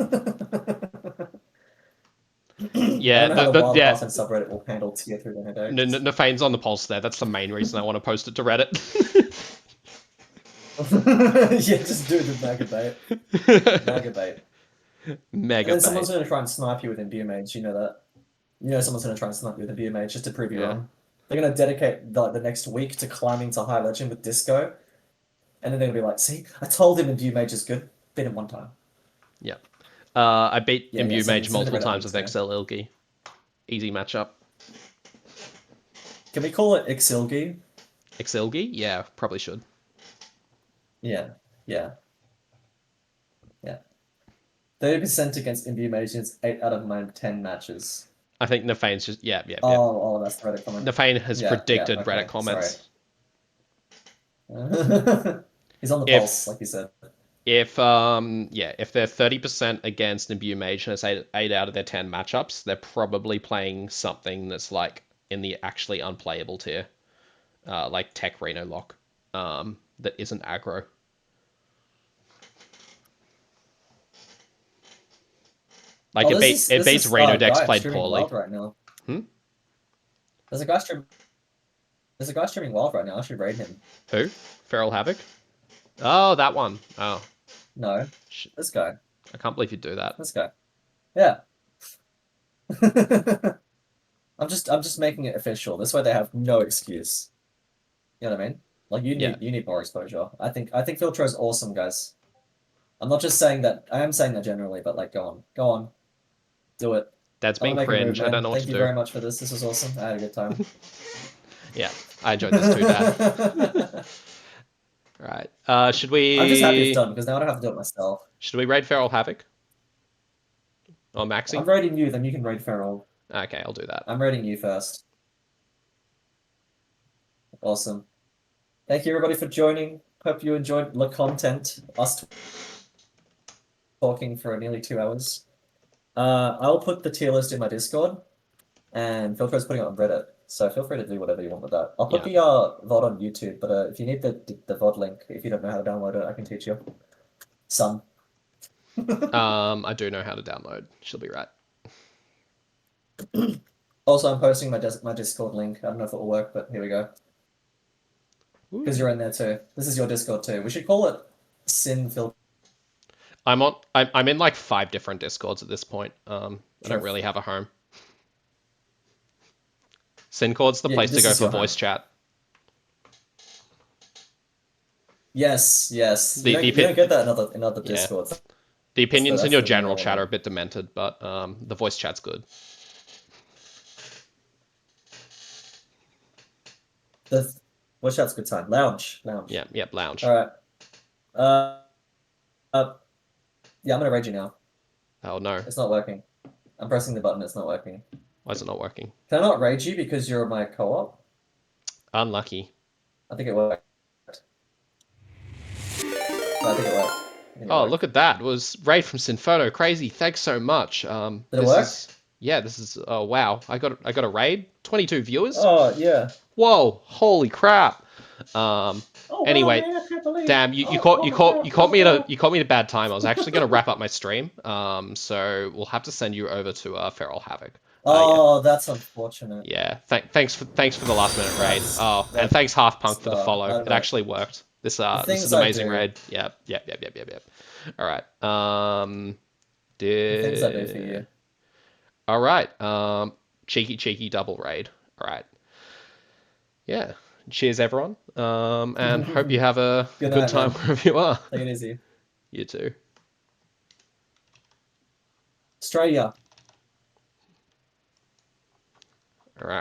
I Yeah. don't know how the Wild Yeah. Hearthstone subreddit will handle tier 3 headaches. Nafane's on the pulse there. That's the main reason I want to post it to Reddit. Yeah, just do the Magabait. Magabait. Mega And then someone's bait. going to try and snipe you with Imbue Mage, you know that. You know someone's going to try and snipe you with Imbue Mage just to prove you Yeah. wrong. They're going to dedicate the next week to climbing to High Legend with Disco, and then they're going to be like, see, I told him Imbue Mage is good. Beat him one time. Yeah. I beat Yeah, Imbue send Mage it to multiple Reddit times links, with man. XL Ilgi. Easy matchup. Can we call it Ixilgi? Xilgi? Yeah, probably should. Yeah, yeah, yeah. 30% against Imbue Mage is 8 out of my 10 matches. I think Nafane's just yeah. Oh, that's the Reddit comment. Nafane has Yeah, predicted okay, Reddit comments. Sorry. He's on the pulse, like you said. If they're 30% against Imbue Mage and it's 8 out of their 10 matchups, they're probably playing something that's like in the actually unplayable tier, like Tech Reno Lock, that isn't aggro. Like Oh, it beats Reno decks guy played streaming poorly. Wild right now. Hmm? There's a guy streaming Wild right now. I should raid him. Who? Feral Havoc? Oh, that one. Oh, No, this guy. I can't believe you do that. This guy. Yeah. I'm just making it official. This way they have no excuse. You know what I mean? Like you need more exposure. I think Filtro is awesome, guys. I'm not just saying that. I am saying that generally, but like, go on, do it. That's I'm being gonna make a move, cringe. I don't man. know what Thank to you do. very much for this. This was awesome. I had a good time. Yeah, I enjoyed this too, Dad. Right. Should we? I'm just happy it's done because now I don't have to do it myself. Should we raid Feral Havoc? Or Maxi? I'm raiding you, then you can raid Feral. Okay, I'll do that. I'm raiding you first. Awesome. Thank you everybody for joining. Hope you enjoyed the content. Us talking for nearly 2 hours. I'll put the tier list in my Discord, and Filtro's putting it on Reddit. So feel free to do whatever you want with that. I'll put the VOD on YouTube, but if you need the VOD link, if you don't know how to download it, I can teach you. Son. I do know how to download. She'll be right. Also, I'm posting my Discord link. I don't know if it will work, but here we go. Because you're in there too. This is your Discord too. We should call it Sin Filter. I'm in like 5 different Discords at this point. I don't really have a home. Syncord's the place to go for voice chat. Yes. You don't get that in other Discords. The opinions in that's your the general real chat are one. a bit demented, but the voice chat's good. What's that's good time? Lounge. Yeah, lounge. All right. Uh, yeah, I'm gonna raid you now. Oh no, It's not working. I'm pressing the button. It's not working. why is it not working? Can I not raid you because you're my co-op? Unlucky. I think it worked. No, I think it worked. I think it Oh, worked. look at that. It was Raid from Sinfono. Crazy. Thanks so much. Did it This work? is this is wow. I got a raid. 22 viewers. Oh yeah. Whoa, holy crap. Oh wow, Anyway, man! I can't believe. damn, Oh my god! you caught Oh me god! at a bad time. I was actually gonna wrap up my stream. So we'll have to send you over to Feral Havoc. Yeah. Oh, that's unfortunate. Yeah. Thanks for the last minute raid. That's Oh, and that. thanks Half Punk for the follow. I don't It know. actually worked. This The is things an I amazing do. raid. Yep. All right. The things I do for you. All right. Cheeky double raid. All right. Yeah. Cheers, everyone. And hope you have a Good good night, time man. wherever you are. Take it easy. You too. Australia. All right.